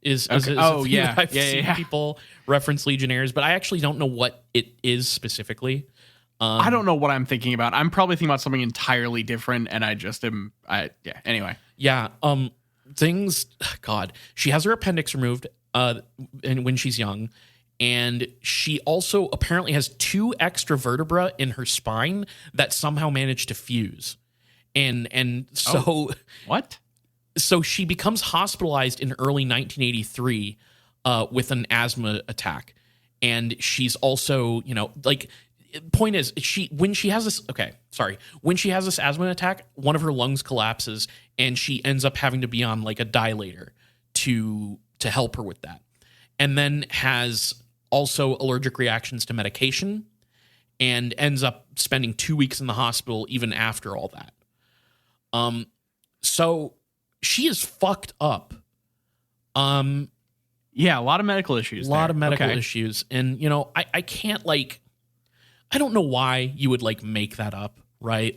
I've seen people reference Legionnaire's, but I actually don't know what it is specifically. I don't know what I'm thinking about. I'm probably thinking about something entirely different, and I just am. Anyway. Yeah. God. She has her appendix removed, and when she's young, and she also apparently has 2 extra vertebrae in her spine that somehow managed to fuse, and so what? So she becomes hospitalized in early 1983 with an asthma attack. And she's also, point is, when she has this asthma attack, one of her lungs collapses and she ends up having to be on like a dilator to help her with that. And then has also allergic reactions to medication and ends up spending 2 weeks in the hospital even after all that. So she is fucked up. Yeah, a lot of medical issues. A lot of medical issues. And, I can't, I don't know why you would, make that up, right?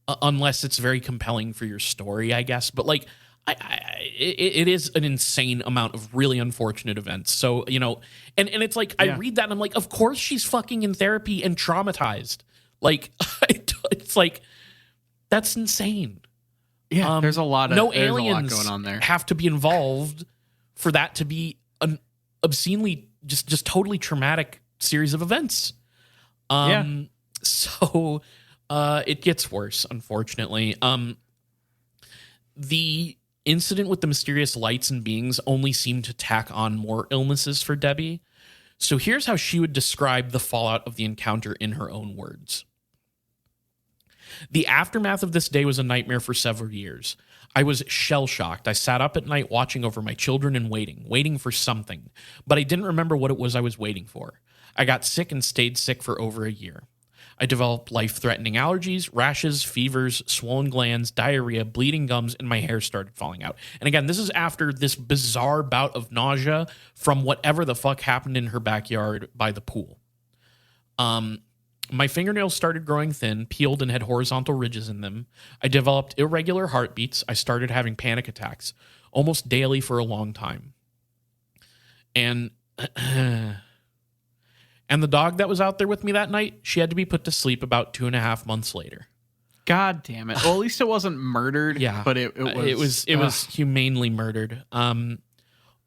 Unless it's very compelling for your story, I guess. But, it is an insane amount of really unfortunate events. So, and it's I read that and I'm like, of course she's fucking in therapy and traumatized. It's that's insane. Yeah, there's a lot of aliens going on there. Have to be involved for that to be an obscenely just totally traumatic series of events. So it gets worse, unfortunately. The incident with the mysterious lights and beings only seemed to tack on more illnesses for Debbie. So here's how she would describe the fallout of the encounter in her own words. The aftermath of this day was a nightmare for several years. I was shell-shocked. I sat up at night watching over my children and waiting for something. But I didn't remember what it was I was waiting for. I got sick and stayed sick for over a year. I developed life-threatening allergies, rashes, fevers, swollen glands, diarrhea, bleeding gums, and my hair started falling out. And again, this is after this bizarre bout of nausea from whatever the fuck happened in her backyard by the pool. My fingernails started growing thin, peeled, and had horizontal ridges in them. I developed irregular heartbeats. I started having panic attacks, almost daily for a long time. And the dog that was out there with me that night, she had to be put to sleep about 2.5 months later. God damn it. Well, at least it wasn't murdered. Yeah. But it was humanely murdered.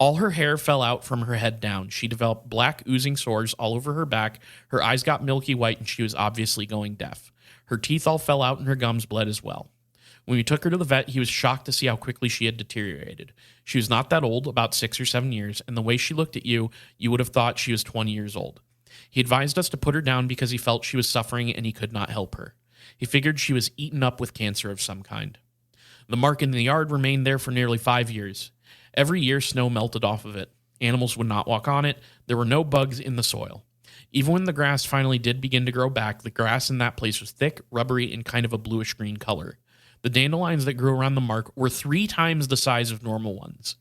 All her hair fell out from her head down. She developed black oozing sores all over her back. Her eyes got milky white, and she was obviously going deaf. Her teeth all fell out, and her gums bled as well. When we took her to the vet, he was shocked to see how quickly she had deteriorated. She was not that old, about 6 or 7 years, and the way she looked at you, you would have thought she was 20 years old. He advised us to put her down because he felt she was suffering and he could not help her. He figured she was eaten up with cancer of some kind. The mark in the yard remained there for nearly 5 years. Every year, snow melted off of it. Animals would not walk on it. There were no bugs in the soil. Even when the grass finally did begin to grow back, the grass in that place was thick, rubbery, and kind of a bluish-green color. The dandelions that grew around the mark were 3 times the size of normal ones.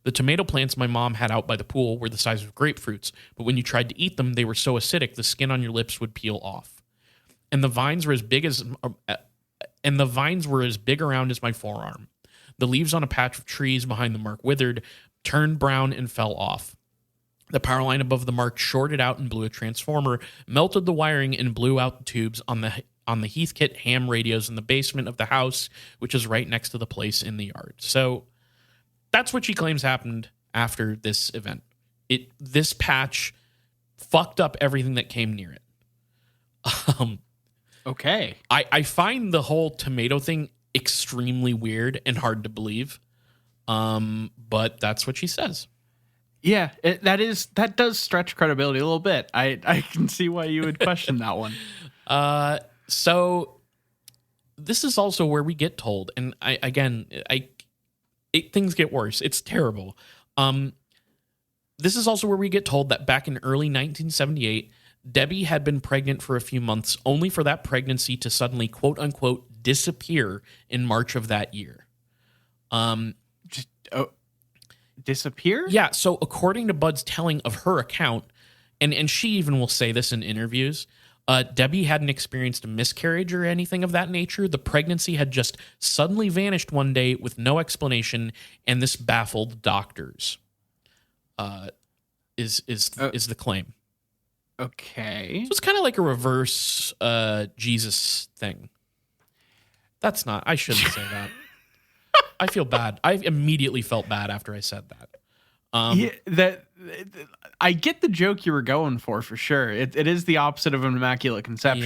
The tomato plants my mom had out by the pool were the size of grapefruits, but when you tried to eat them, they were so acidic the skin on your lips would peel off. And the vines were as big around as my forearm. The leaves on a patch of trees behind the mark withered, turned brown, and fell off. The power line above the mark shorted out and blew a transformer, melted the wiring, and blew out the tubes on the Heathkit ham radios in the basement of the house, which is right next to the place in the yard. So that's what she claims happened after this event. This patch fucked up everything that came near it. Okay. I find the whole tomato thing extremely weird and hard to believe. But that's what she says. Yeah, that does stretch credibility a little bit. I can see why you would question that one. So this is also where we get told, and things get worse. It's terrible. This is also where we get told that back in early 1978, Debbie had been pregnant for a few months, only for that pregnancy to suddenly, quote unquote, disappear in March of that year. Disappear? Yeah. So according to Bud's telling of her account, and she even will say this in interviews, Debbie hadn't experienced a miscarriage or anything of that nature. The pregnancy had just suddenly vanished one day with no explanation, and this baffled doctors. Is the claim? Okay. So it's kind of like a reverse Jesus thing. That's not. I shouldn't say that. I feel bad. I immediately felt bad after I said that. I get the joke you were going for sure. It is the opposite of an immaculate conception.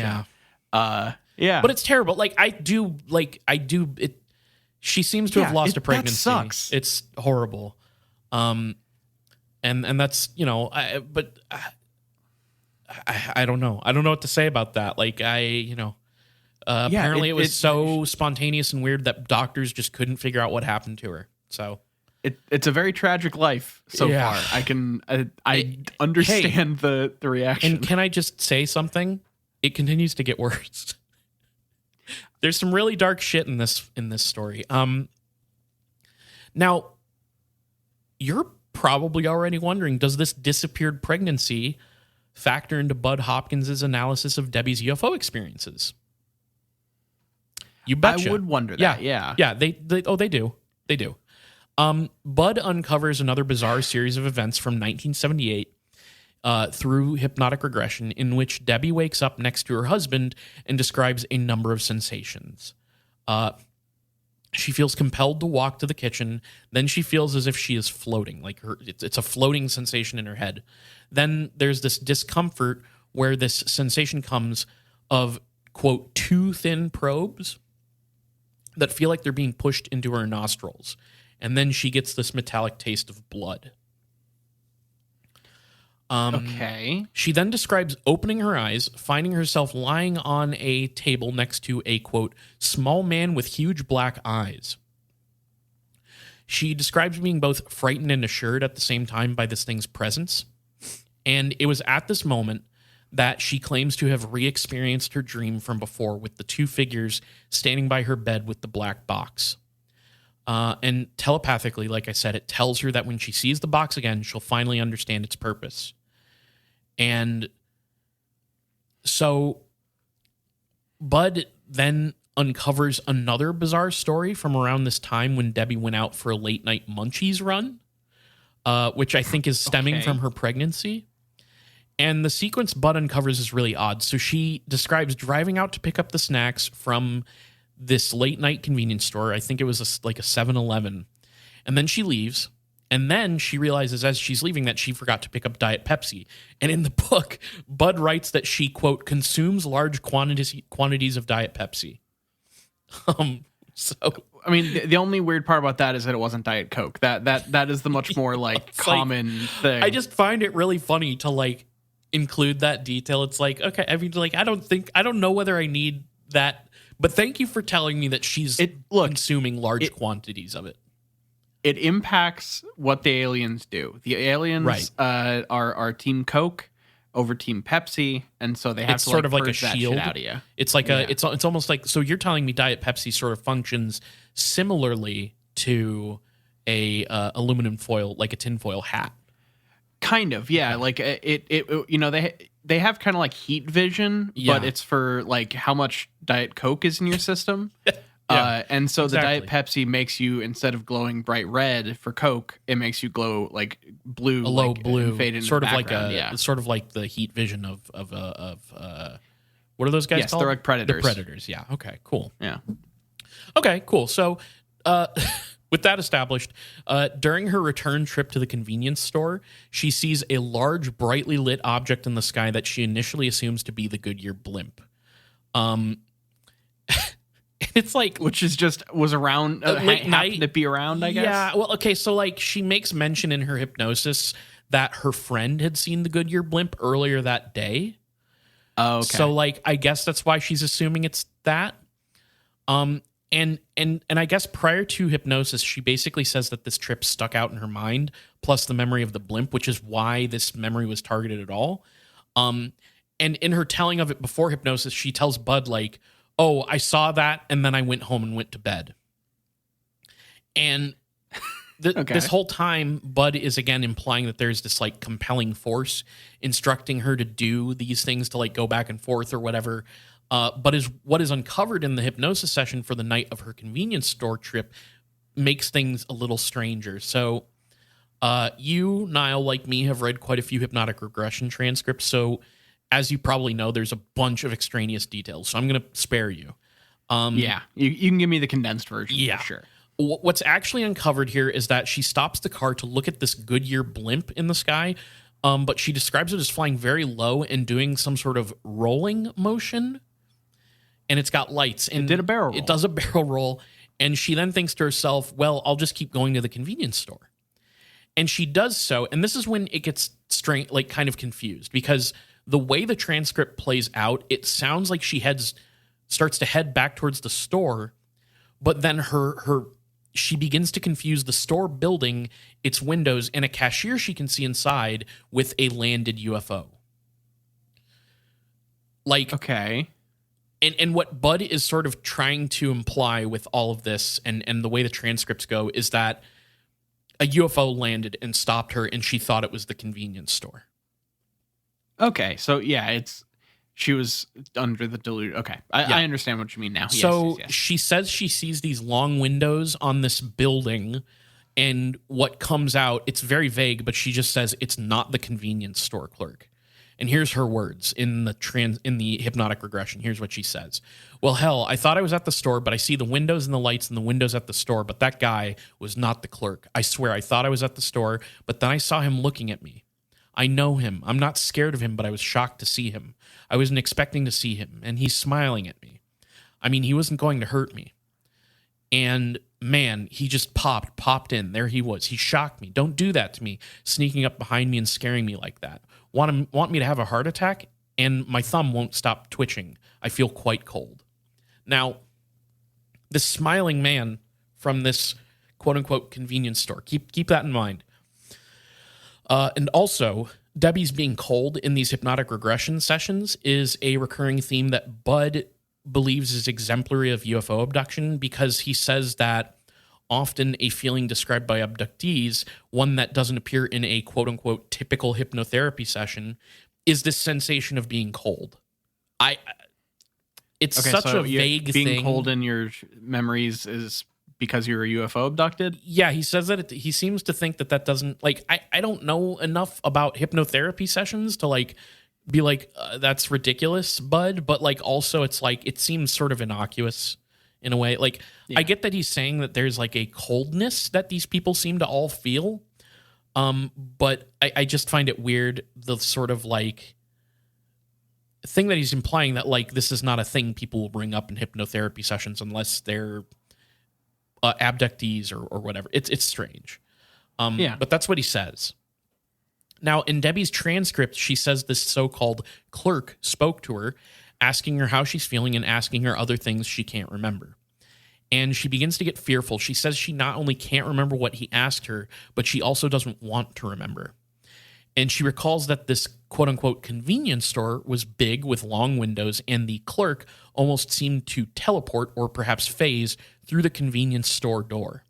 Yeah. Yeah. But it's terrible. She seems to have lost a pregnancy. That sucks. It's horrible. And that's, I don't know. I don't know what to say about that. Apparently it was so spontaneous and weird that doctors just couldn't figure out what happened to her. So it's a very tragic life so far. I understand the reaction. And can I just say something? It continues to get worse. There's some really dark shit in this story. Now, you're probably already wondering, does this disappeared pregnancy factor into Budd Hopkins' analysis of Debbie's UFO experiences? You betcha. I would wonder that. Yeah. Yeah. They do. They do. Budd uncovers another bizarre series of events from 1978 through hypnotic regression, in which Debbie wakes up next to her husband and describes a number of sensations. She feels compelled to walk to the kitchen. Then she feels as if she is floating, it's a floating sensation in her head. Then there's this discomfort where this sensation comes of, quote, 2 thin probes that feel like they're being pushed into her nostrils. And then she gets this metallic taste of blood. Okay. She then describes opening her eyes, finding herself lying on a table next to a, quote, small man with huge black eyes. She describes being both frightened and assured at the same time by this thing's presence. And it was at this moment that she claims to have re-experienced her dream from before, with the 2 figures standing by her bed with the black box. And telepathically, like I said, it tells her that when she sees the box again, she'll finally understand its purpose. And so Budd then uncovers another bizarre story from around this time when Debbie went out for a late night munchies run, which I think is stemming from her pregnancy. And the sequence Bud uncovers is really odd. So she describes driving out to pick up the snacks from this late night convenience store. I think it was like a 7-Eleven. And then she leaves. And then she realizes as she's leaving that she forgot to pick up Diet Pepsi. And in the book, Bud writes that she, quote, consumes large quantities of Diet Pepsi. So I mean, the only weird part about that is that it wasn't Diet Coke. That is the much more like common thing. I just find it really funny to like include that detail. It's like, okay, I mean, like I don't know whether I need that, but thank you for telling me that she's consuming large quantities of it. It impacts what the aliens do. The aliens are Team Coke over Team Pepsi, and so they have to sort of like a that shield shit out of you. It's like it's almost like, so you're telling me Diet Pepsi sort of functions similarly to a aluminum foil, like a tinfoil hat. Kind of, yeah. Like it you know, they have kind of like heat vision, but it's for like how much Diet Coke is in your system. And so the Diet Pepsi makes you, instead of glowing bright red for Coke, it makes you glow like blue, a low blue, fade into sort the of like sort of like the heat vision of what are those guys called? They're like predators. The predators. Yeah. Okay. Cool. Yeah. Okay. Cool. So, with that established, during her return trip to the convenience store, she sees a large, brightly lit object in the sky that she initially assumes to be the Goodyear blimp. It's like, which is was around late night to be around, I guess. Yeah. Well, okay. So like she makes mention in her hypnosis that her friend had seen the Goodyear blimp earlier that day. Oh, okay. So like I guess that's why she's assuming it's that. And I guess prior to hypnosis, she basically says that this trip stuck out in her mind, plus the memory of the blimp, which is why this memory was targeted at all. And in her telling of it before hypnosis, she tells Bud like, oh, I saw that, and then I went home and went to bed. And this whole time, Bud is again implying that there's this like compelling force instructing her to do these things, to like go back and forth or whatever. But what is uncovered in the hypnosis session for the night of her convenience store trip makes things a little stranger. So you, Niall, like me, have read quite a few hypnotic regression transcripts. So as you probably know, there's a bunch of extraneous details, so I'm going to spare you. You can give me the condensed version. Yeah, for sure. What's actually uncovered here is that she stops the car to look at this Goodyear blimp in the sky, but she describes it as flying very low and doing some sort of rolling motion, and it's got lights. And it did a barrel roll. It does a barrel roll, and she then thinks to herself, well, I'll just keep going to the convenience store. And she does so, and this is when it gets like kind of confused, because the way the transcript plays out, it sounds like she starts to head back towards the store, but then she begins to confuse the store building, its windows, and a cashier she can see inside with a landed UFO. Like, okay. And what Bud is sort of trying to imply with all of this and the way the transcripts go is that a UFO landed and stopped her, and she thought it was the convenience store. Okay, so yeah, she was under the delusion. Okay, I understand what you mean now. So yes. She says she sees these long windows on this building, and what comes out, it's very vague, but she just says it's not the convenience store clerk. And here's her words in the hypnotic regression. Here's what she says. Well, hell, I thought I was at the store, but I see the windows and the lights and the windows at the store, but that guy was not the clerk. I swear I thought I was at the store, but then I saw him looking at me. I know him. I'm not scared of him, but I was shocked to see him. I wasn't expecting to see him, and he's smiling at me. I mean, he wasn't going to hurt me. And man, he just popped in. There he was. He shocked me. Don't do that to me, sneaking up behind me and scaring me like that. Want me to have a heart attack? And my thumb won't stop twitching. I feel quite cold. Now, this smiling man from this quote-unquote convenience store, keep that in mind. And also, Debbie's being cold in these hypnotic regression sessions is a recurring theme that Bud believes is exemplary of UFO abduction, because he says that often a feeling described by abductees, one that doesn't appear in a quote-unquote typical hypnotherapy session, is this sensation of being cold. It's such a vague thing. Being cold in your memories is because you're a UFO abducted? Yeah, he says that he seems to think that doesn't, like, I don't know enough about hypnotherapy sessions to like be like, that's ridiculous, bud. But like, also it's like, it seems sort of innocuous in a way. Like, I get that he's saying that there's like a coldness that these people seem to all feel. But I just find it weird, the sort of like thing that he's implying that like, this is not a thing people will bring up in hypnotherapy sessions unless they're abductees or whatever. It's strange. But that's what he says. Now, in Debbie's transcript, she says this so-called clerk spoke to her, asking her how she's feeling and asking her other things she can't remember. And she begins to get fearful. She says she not only can't remember what he asked her, but she also doesn't want to remember. And she recalls that this quote-unquote convenience store was big with long windows, and the clerk almost seemed to teleport or perhaps phase through the convenience store door.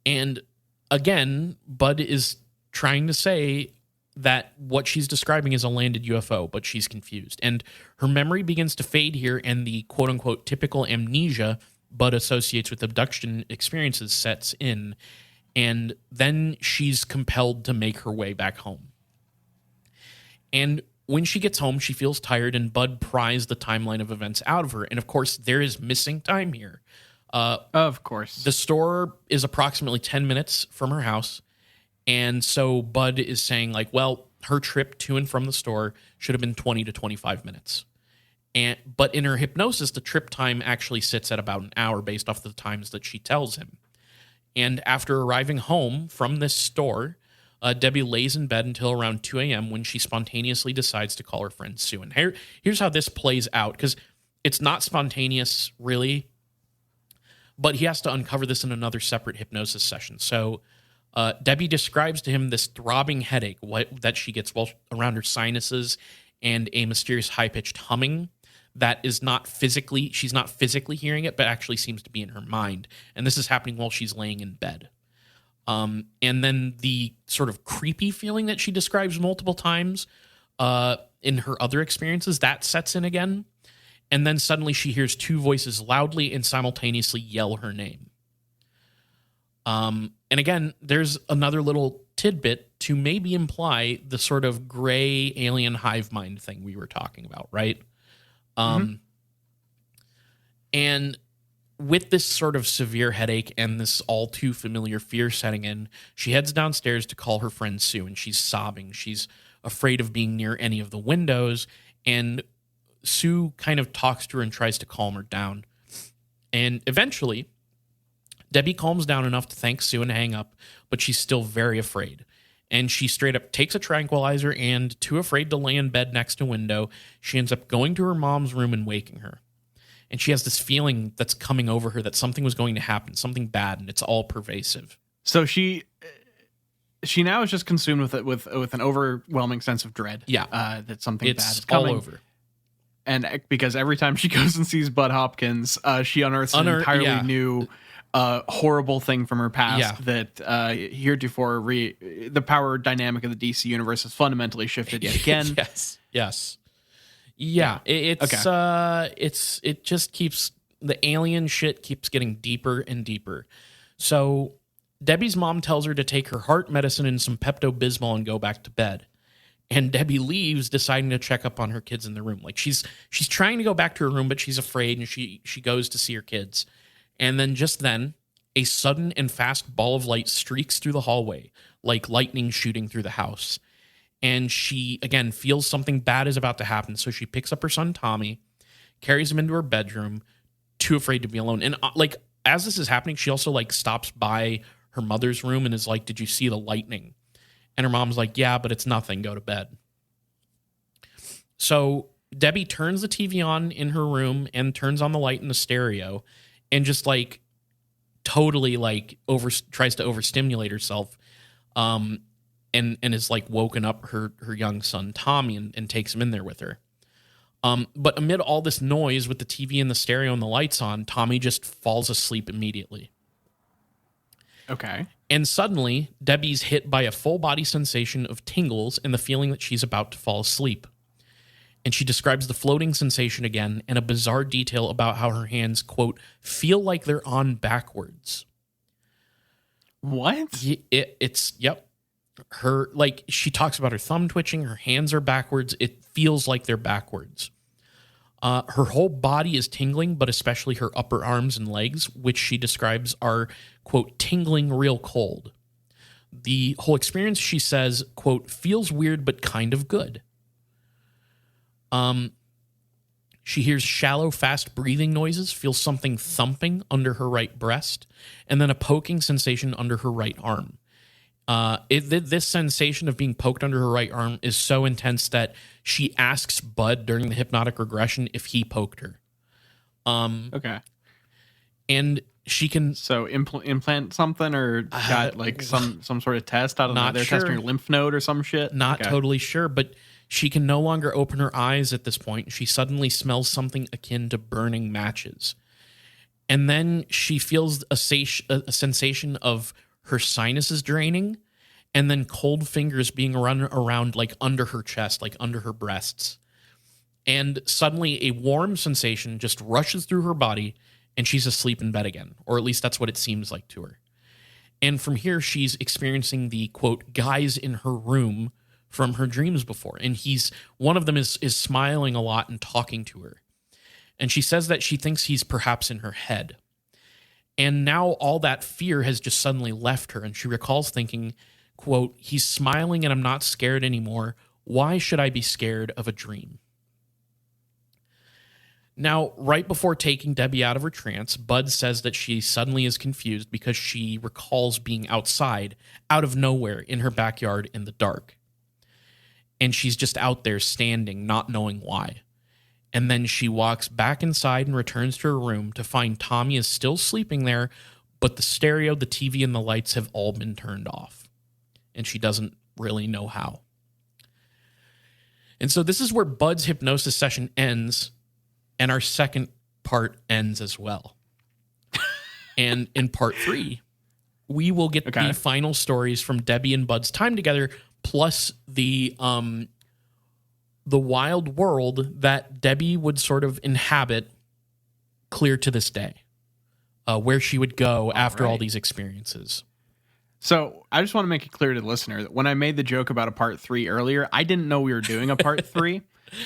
And again, Bud is trying to say that what she's describing is a landed UFO, but she's confused. And her memory begins to fade here, and the quote-unquote typical amnesia Bud associates with abduction experiences sets in, and then she's compelled to make her way back home. And when she gets home, she feels tired, and Bud pries the timeline of events out of her. And of course, there is missing time here. Of course. The store is approximately 10 minutes from her house. And so Bud is saying, like, well, her trip to and from the store should have been 20 to 25 minutes. But in her hypnosis, the trip time actually sits at about an hour based off the times that she tells him. And after arriving home from this store, Debbie lays in bed until around 2 a.m. when she spontaneously decides to call her friend Sue. And here's how this plays out, because it's not spontaneous, really, but he has to uncover this in another separate hypnosis session. So Debbie describes to him this throbbing headache that she gets around her sinuses and a mysterious high-pitched humming that is she's not physically hearing it, but actually seems to be in her mind. And this is happening while she's laying in bed. And then the sort of creepy feeling that she describes multiple times in her other experiences, that sets in again. And then suddenly she hears two voices loudly and simultaneously yell her name. And again, there's another little tidbit to maybe imply the sort of gray alien hive mind thing we were talking about, right? And with this sort of severe headache and this all too familiar fear setting in, she heads downstairs to call her friend Sue, and she's sobbing. She's afraid of being near any of the windows, and Sue kind of talks to her and tries to calm her down. And eventually, Debbie calms down enough to thank Sue and hang up, but she's still very afraid. And she straight up takes a tranquilizer, and too afraid to lay in bed next to a window, she ends up going to her mom's room and waking her. And she has this feeling that's coming over her that something was going to happen, something bad, and it's all pervasive. So she now is just consumed with an overwhelming sense of dread. Yeah, that something bad is coming. All over. And because every time she goes and sees Budd Hopkins, she unearths an entirely new horrible thing from her past that heretofore the power dynamic of the DC universe has fundamentally shifted yet again. Yes. Yeah. It just keeps, the alien shit keeps getting deeper and deeper. So Debbie's mom tells her to take her heart medicine and some Pepto-Bismol and go back to bed. And Debbie leaves, deciding to check up on her kids in the room. Like she's trying to go back to her room, but she's afraid, and she goes to see her kids. And then, a sudden and fast ball of light streaks through the hallway, like lightning shooting through the house. And she, again, feels something bad is about to happen. So she picks up her son, Tommy, carries him into her bedroom, too afraid to be alone. And as this is happening, she also stops by her mother's room and is like, "Did you see the lightning?" And her mom's like, "Yeah, but it's nothing. Go to bed." So Debbie turns the TV on in her room and turns on the light in the stereo, and just totally tries to overstimulate herself, and is woken up her young son Tommy and takes him in there with her. But amid all this noise with the TV and the stereo and the lights on, Tommy just falls asleep immediately. Okay. And suddenly, Debbie's hit by a full body sensation of tingles and the feeling that she's about to fall asleep. And she describes the floating sensation again and a bizarre detail about how her hands, quote, feel like they're on backwards. What? It's, yep. Her, like, she talks about her thumb twitching, her hands are backwards. It feels like they're backwards. Her whole body is tingling, but especially her upper arms and legs, which she describes are, quote, tingling real cold. The whole experience, she says, quote, feels weird, but kind of good. She hears shallow, fast breathing noises, feels something thumping under her right breast, and then a poking sensation under her right arm. This sensation of being poked under her right arm is so intense that she asks Budd during the hypnotic regression if he poked her. Okay. And she can implant something or got like some sort of test. I don't know. They're testing her lymph node or some shit. Not totally sure, but she can no longer open her eyes at this point. She suddenly smells something akin to burning matches. And then she feels a sensation of her sinuses draining and then cold fingers being run around like under her chest, like under her breasts. And suddenly a warm sensation just rushes through her body and she's asleep in bed again, or at least that's what it seems like to her. And from here, she's experiencing the, quote, guys in her room from her dreams before. And one of them is smiling a lot and talking to her. And she says that she thinks he's perhaps in her head. And now all that fear has just suddenly left her. And she recalls thinking, quote, he's smiling and I'm not scared anymore. Why should I be scared of a dream? Now, right before taking Debbie out of her trance, Budd says that she suddenly is confused because she recalls being outside, out of nowhere, in her backyard in the dark. And she's just out there standing, not knowing why. And then she walks back inside and returns to her room to find Tommy is still sleeping there, but the stereo, the TV, and the lights have all been turned off. And she doesn't really know how. And so this is where Budd's hypnosis session ends, and our second part ends as well. And in part 3, we will get the final stories from Debbie and Budd's time together, plus the wild world that Debbie would sort of inhabit clear to this day, where she would go after all these experiences. So I just want to make it clear to the listener that when I made the joke about a part 3 earlier, I didn't know we were doing a part 3.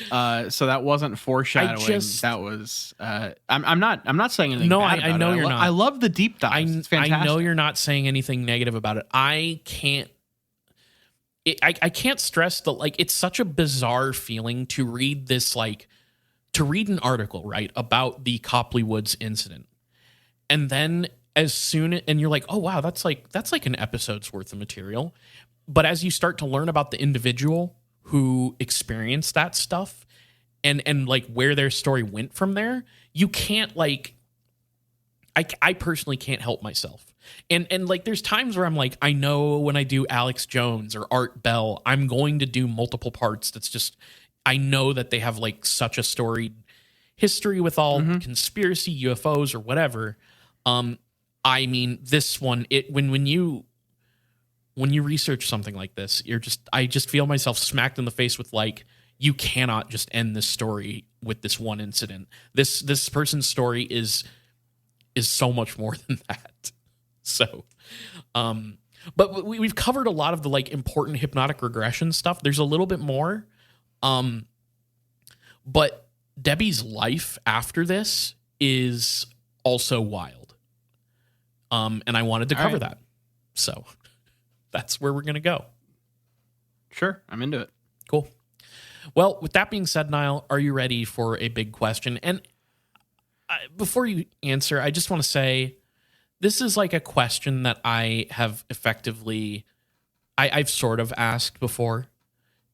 So that wasn't foreshadowing. That was I'm not saying anything. No, bad I know you're not. I love the deep dives. It's fantastic. I know you're not saying anything negative about it. I can't stress that, like, it's such a bizarre feeling to read this, like, to read an article, right, about the Copley Woods incident. And then and you're like, oh, wow, that's like an episode's worth of material. But as you start to learn about the individual who experienced that stuff and like where their story went from there, you can't, like, I personally can't help myself. And like, there's times where I'm like, I know when I do Alex Jones or Art Bell, I'm going to do multiple parts. That's just, I know that they have like such a storied history with all conspiracy, UFOs, or whatever. I mean, this one, when you research something like this, I just feel myself smacked in the face with, like, you cannot just end this story with this one incident. This person's story is so much more than that. So, but we've covered a lot of the, like, important hypnotic regression stuff. There's a little bit more, but Debbie's life after this is also wild. And I wanted to cover that. So that's where we're going to go. Sure. I'm into it. Cool. Well, with that being said, Niall, are you ready for a big question? And before you answer, I just want to say this is like a question that I have effectively, I've sort of asked before,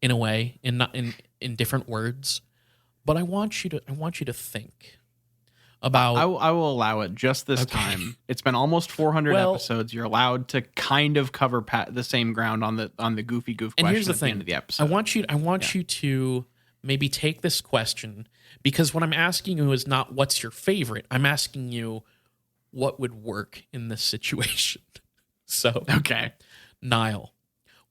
in a way, in different words, but I want you to think about. I will allow it just this time. It's been almost 400 episodes. You're allowed to kind of cover the same ground on the goofy goof question. And here's the at thing: the end of the episode. I want you to maybe take this question, because what I'm asking you is not what's your favorite. I'm asking you what would work in this situation. So, okay, Niall,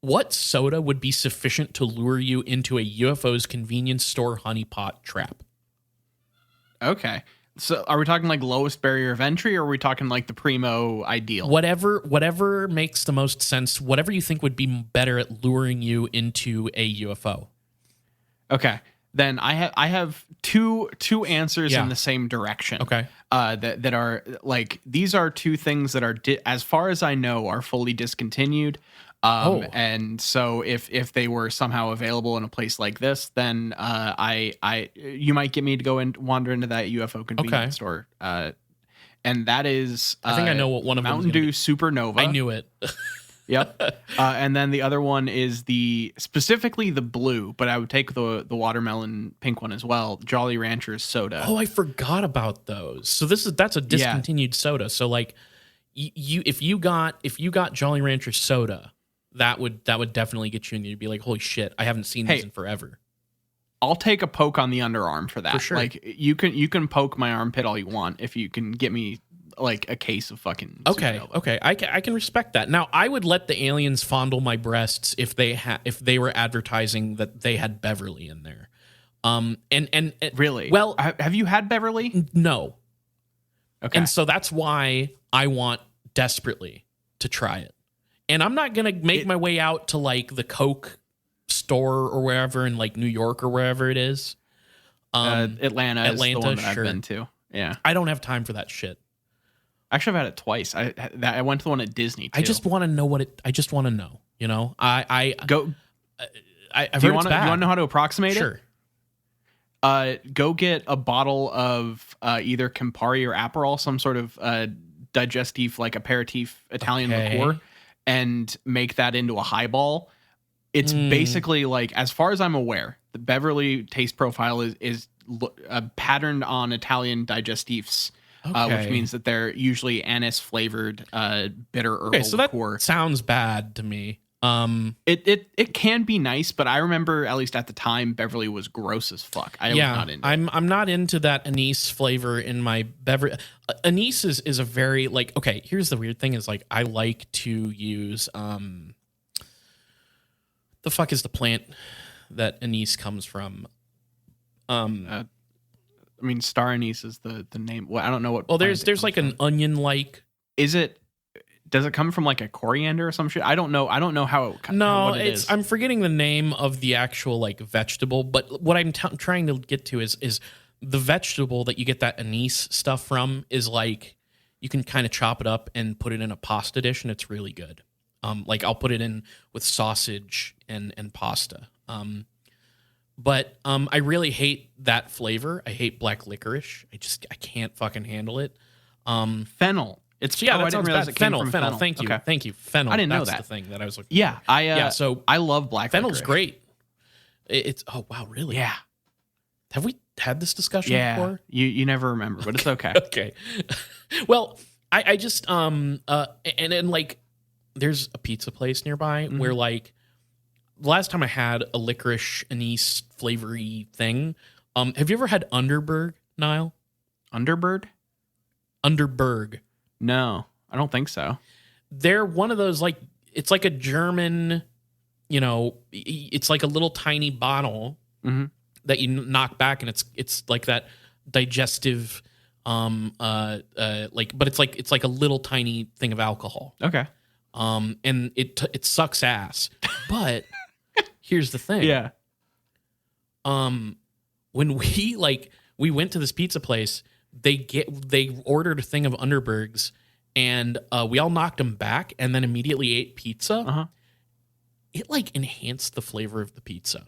What soda would be sufficient to lure you into a UFO's convenience store honeypot trap? Okay. So are we talking like lowest barrier of entry, or are we talking like the primo ideal? Whatever makes the most sense, whatever you think would be better at luring you into a UFO. Okay. Then I have two answers in the same direction. Okay. That are like, these are two things that are as far as I know are fully discontinued. And so if they were somehow available in a place like this, then you might get me to go and wander into that UFO convenience store. And that is I think I know what one of them Mountain Dew Supernova. I knew it. Yep. And then the other one is specifically the blue, but I would take the watermelon pink one as well. Jolly Ranchers soda. Oh, I forgot about those. So that's a discontinued soda. So like if you got Jolly Rancher soda, that would definitely get you in. You'd be like, holy shit, I haven't seen these in forever. I'll take a poke on the underarm for that. For sure. Like you can poke my armpit all you want if you can get me like a case of fucking Supernova. Okay. I can respect that. Now, I would let the aliens fondle my breasts if they were advertising that they had Beverly in there. And really? Well, have you had Beverly? No. Okay. And so that's why I want desperately to try it. And I'm not going to make my way out to like the Coke store or wherever in like New York or wherever it is. Atlanta is the one that sure. I've been to. Yeah. I don't have time for that shit. Actually, I've had it twice. I went to the one at Disney too. I just want to know I just want to know, you know? I've do you want to know how to approximate it? Sure. Go get a bottle of either Campari or Aperol, some sort of digestif, like aperitif Italian liqueur, and make that into a highball. It's basically like, as far as I'm aware, the Beverly taste profile is patterned on Italian digestifs, which means that they're usually anise flavored, bitter herbal liqueur. So that sounds bad to me. It can be nice, but I remember, at least at the time, Beverly was gross as fuck. I was not into it. I'm not into that anise flavor in my beverage. Anise is a very like, okay, here's the weird thing is like, I like to use the fuck is the plant that anise comes from? I mean, star anise is the name. Well, I don't know what. Well, there's like an onion like. Does it come from like a coriander or some shit? I don't know. I don't know how it comes. No, I'm forgetting the name of the actual like vegetable. But what I'm trying to get to is the vegetable that you get that anise stuff from is like, you can kind of chop it up and put it in a pasta dish, and it's really good. Like I'll put it in with sausage and pasta. But I really hate that flavor. I hate black licorice. I can't fucking handle it. Fennel. It's that sounds bad. Fennel. Thank you. Okay. Thank you. Fennel. I didn't know That's that. the thing that I was looking for. So I love black fennel's licorice. great. It's oh wow, really? Yeah. Have we had this discussion before? You never remember, but it's okay. Okay. Well, I just and then like there's a pizza place nearby where like the last time I had a licorice anise flavory thing, have you ever had Underberg, Niall? Underbird? Underberg. No, I don't think so. They're one of those like, it's like a German, you know, it's like a little tiny bottle that you knock back, and it's like that digestive like, but it's like a little tiny thing of alcohol. Okay. And it sucks ass. But here's the thing. Yeah. When we went to this pizza place, they ordered a thing of Underbergs, and we all knocked them back and then immediately ate pizza. It like enhanced the flavor of the pizza.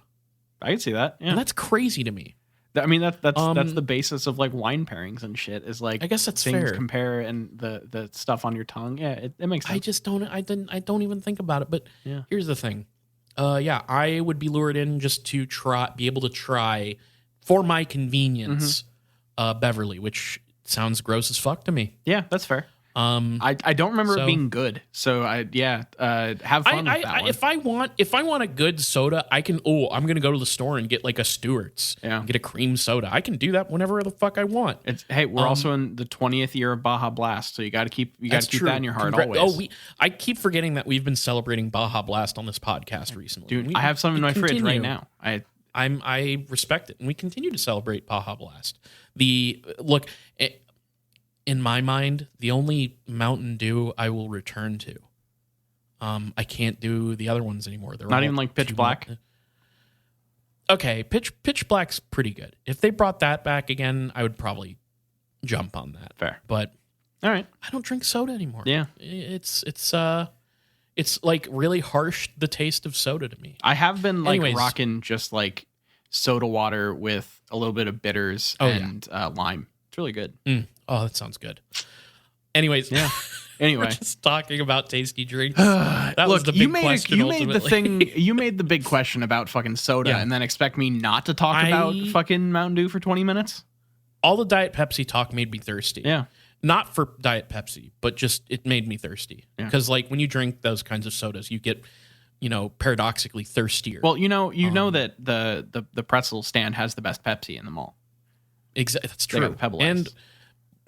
I can see that. Yeah. And that's crazy to me. I mean, that's the basis of like wine pairings and shit, is like, I guess that's things fair. compare and the stuff on your tongue. Yeah, it makes sense. I don't even think about it. But here's the thing. I would be lured in just to be able to try for my convenience, Beverly, which sounds gross as fuck to me. Yeah, that's fair. I don't remember it being good. So have fun with that one. If I want a good soda, I can. Oh, I'm gonna go to the store and get like a Stewart's. Yeah. Get a cream soda. I can do that whenever the fuck I want. We're also in the 20th year of Baja Blast, so you got to keep that in your heart always. I keep forgetting that we've been celebrating Baja Blast on this podcast recently. Dude, I have some in my fridge right now. I respect it, and we continue to celebrate Baja Blast. In my mind, the only Mountain Dew I will return to. I can't do the other ones anymore. They're not even like Pitch Black. Okay, Pitch Black's pretty good. If they brought that back again, I would probably jump on that. Fair, but all right, I don't drink soda anymore. Yeah, it's like really harsh the taste of soda to me. I have been rocking just like soda water with a little bit of bitters and lime. It's really good. Oh, that sounds good. Anyways, yeah. Anyway, we're just talking about tasty drinks. That was the big question. You made the big question about fucking soda, and then expect me not to talk about fucking Mountain Dew for 20 minutes. All the Diet Pepsi talk made me thirsty. Yeah, not for Diet Pepsi, but just it made me thirsty. Because like when you drink those kinds of sodas, you get, paradoxically thirstier. Well, you know that the pretzel stand has the best Pepsi in the mall. Exactly, that's true. Pebble Ice.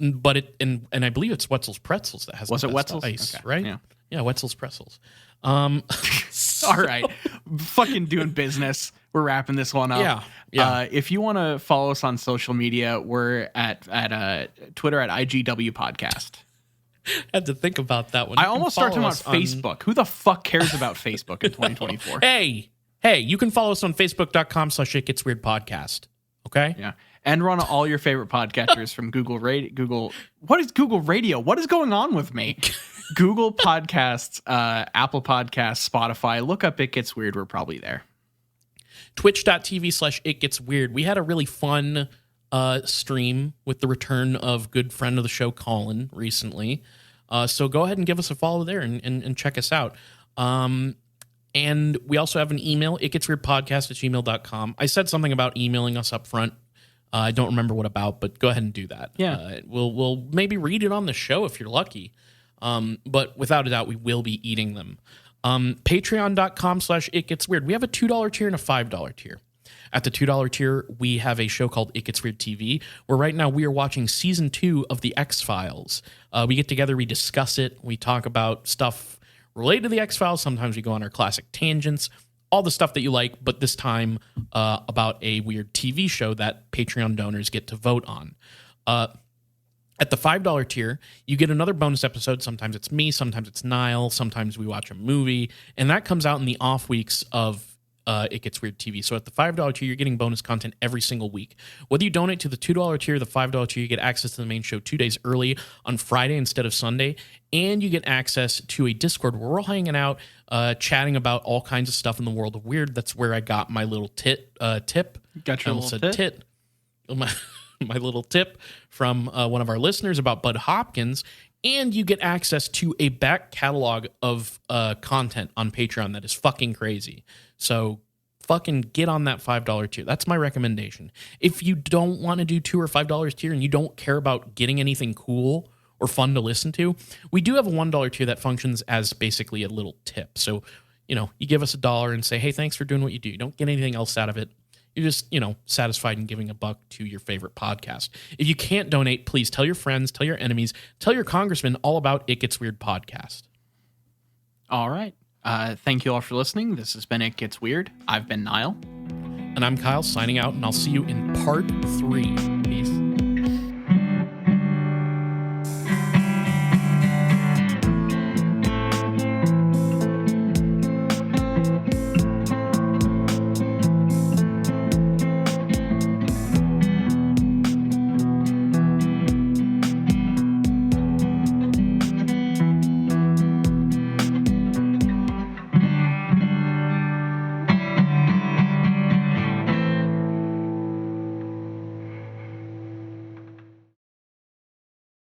But I believe it's Wetzel's Pretzels that has the best Wetzel's ice, okay. right? Yeah, Wetzel's Pretzels. All right, fucking doing business. We're wrapping this one up. Yeah. If you want to follow us on social media, we're at Twitter at IGW Podcast. Had to think about that one. I almost start talking about Facebook. Who the fuck cares about Facebook in 2024? Hey, you can follow us on Facebook.com/itgetsweirdpodcast. Okay? Yeah. And run all your favorite podcatchers from Google. What is Google Radio? What is going on with me? Google Podcasts, Apple Podcasts, Spotify. Look up It Gets Weird. We're probably there. Twitch.tv/itgetsweird. We had a really fun stream with the return of good friend of the show, Colin, recently. So go ahead and give us a follow there and check us out. And we also have an email, itgetsweirdpodcast@gmail.com. I said something about emailing us up front. I don't remember what about, but go ahead and do that. Yeah. We'll maybe read it on the show if you're lucky. But without a doubt, we will be eating them. Patreon.com/itgetsweird. We have a $2 tier and a $5 tier. At the $2 tier, we have a show called It Gets Weird TV, where right now we are watching season 2 of The X-Files. We get together, we discuss it, we talk about stuff related to The X-Files. Sometimes we go on our classic tangents, all the stuff that you like, but this time about a weird TV show that Patreon donors get to vote on. At the $5 tier, you get another bonus episode. Sometimes it's me, sometimes it's Niall, sometimes we watch a movie, and that comes out in the off weeks of It Gets Weird TV. So at the $5 tier, you're getting bonus content every single week. Whether you donate to the $2 tier or the $5 tier, you get access to the main show 2 days early on Friday instead of Sunday, and you get access to a Discord where we're all hanging out, chatting about all kinds of stuff in the world of weird. That's where I got my little tip. Got your little tip? My little tip from one of our listeners about Budd Hopkins. And you get access to a back catalog of content on Patreon that is fucking crazy. So fucking get on that $5 tier. That's my recommendation. If you don't want to do $2 or $5 tier and you don't care about getting anything cool or fun to listen to, we do have a $1 tier that functions as basically a little tip. So, you give us $1 and say, hey, thanks for doing what you do. You don't get anything else out of it. You're just, satisfied in giving $1 to your favorite podcast. If you can't donate, please tell your friends, tell your enemies, tell your congressman all about It Gets Weird podcast. All right. Thank you all for listening. This has been It Gets Weird. I've been Niall. And I'm Kyle, signing out, and I'll see you in part 3.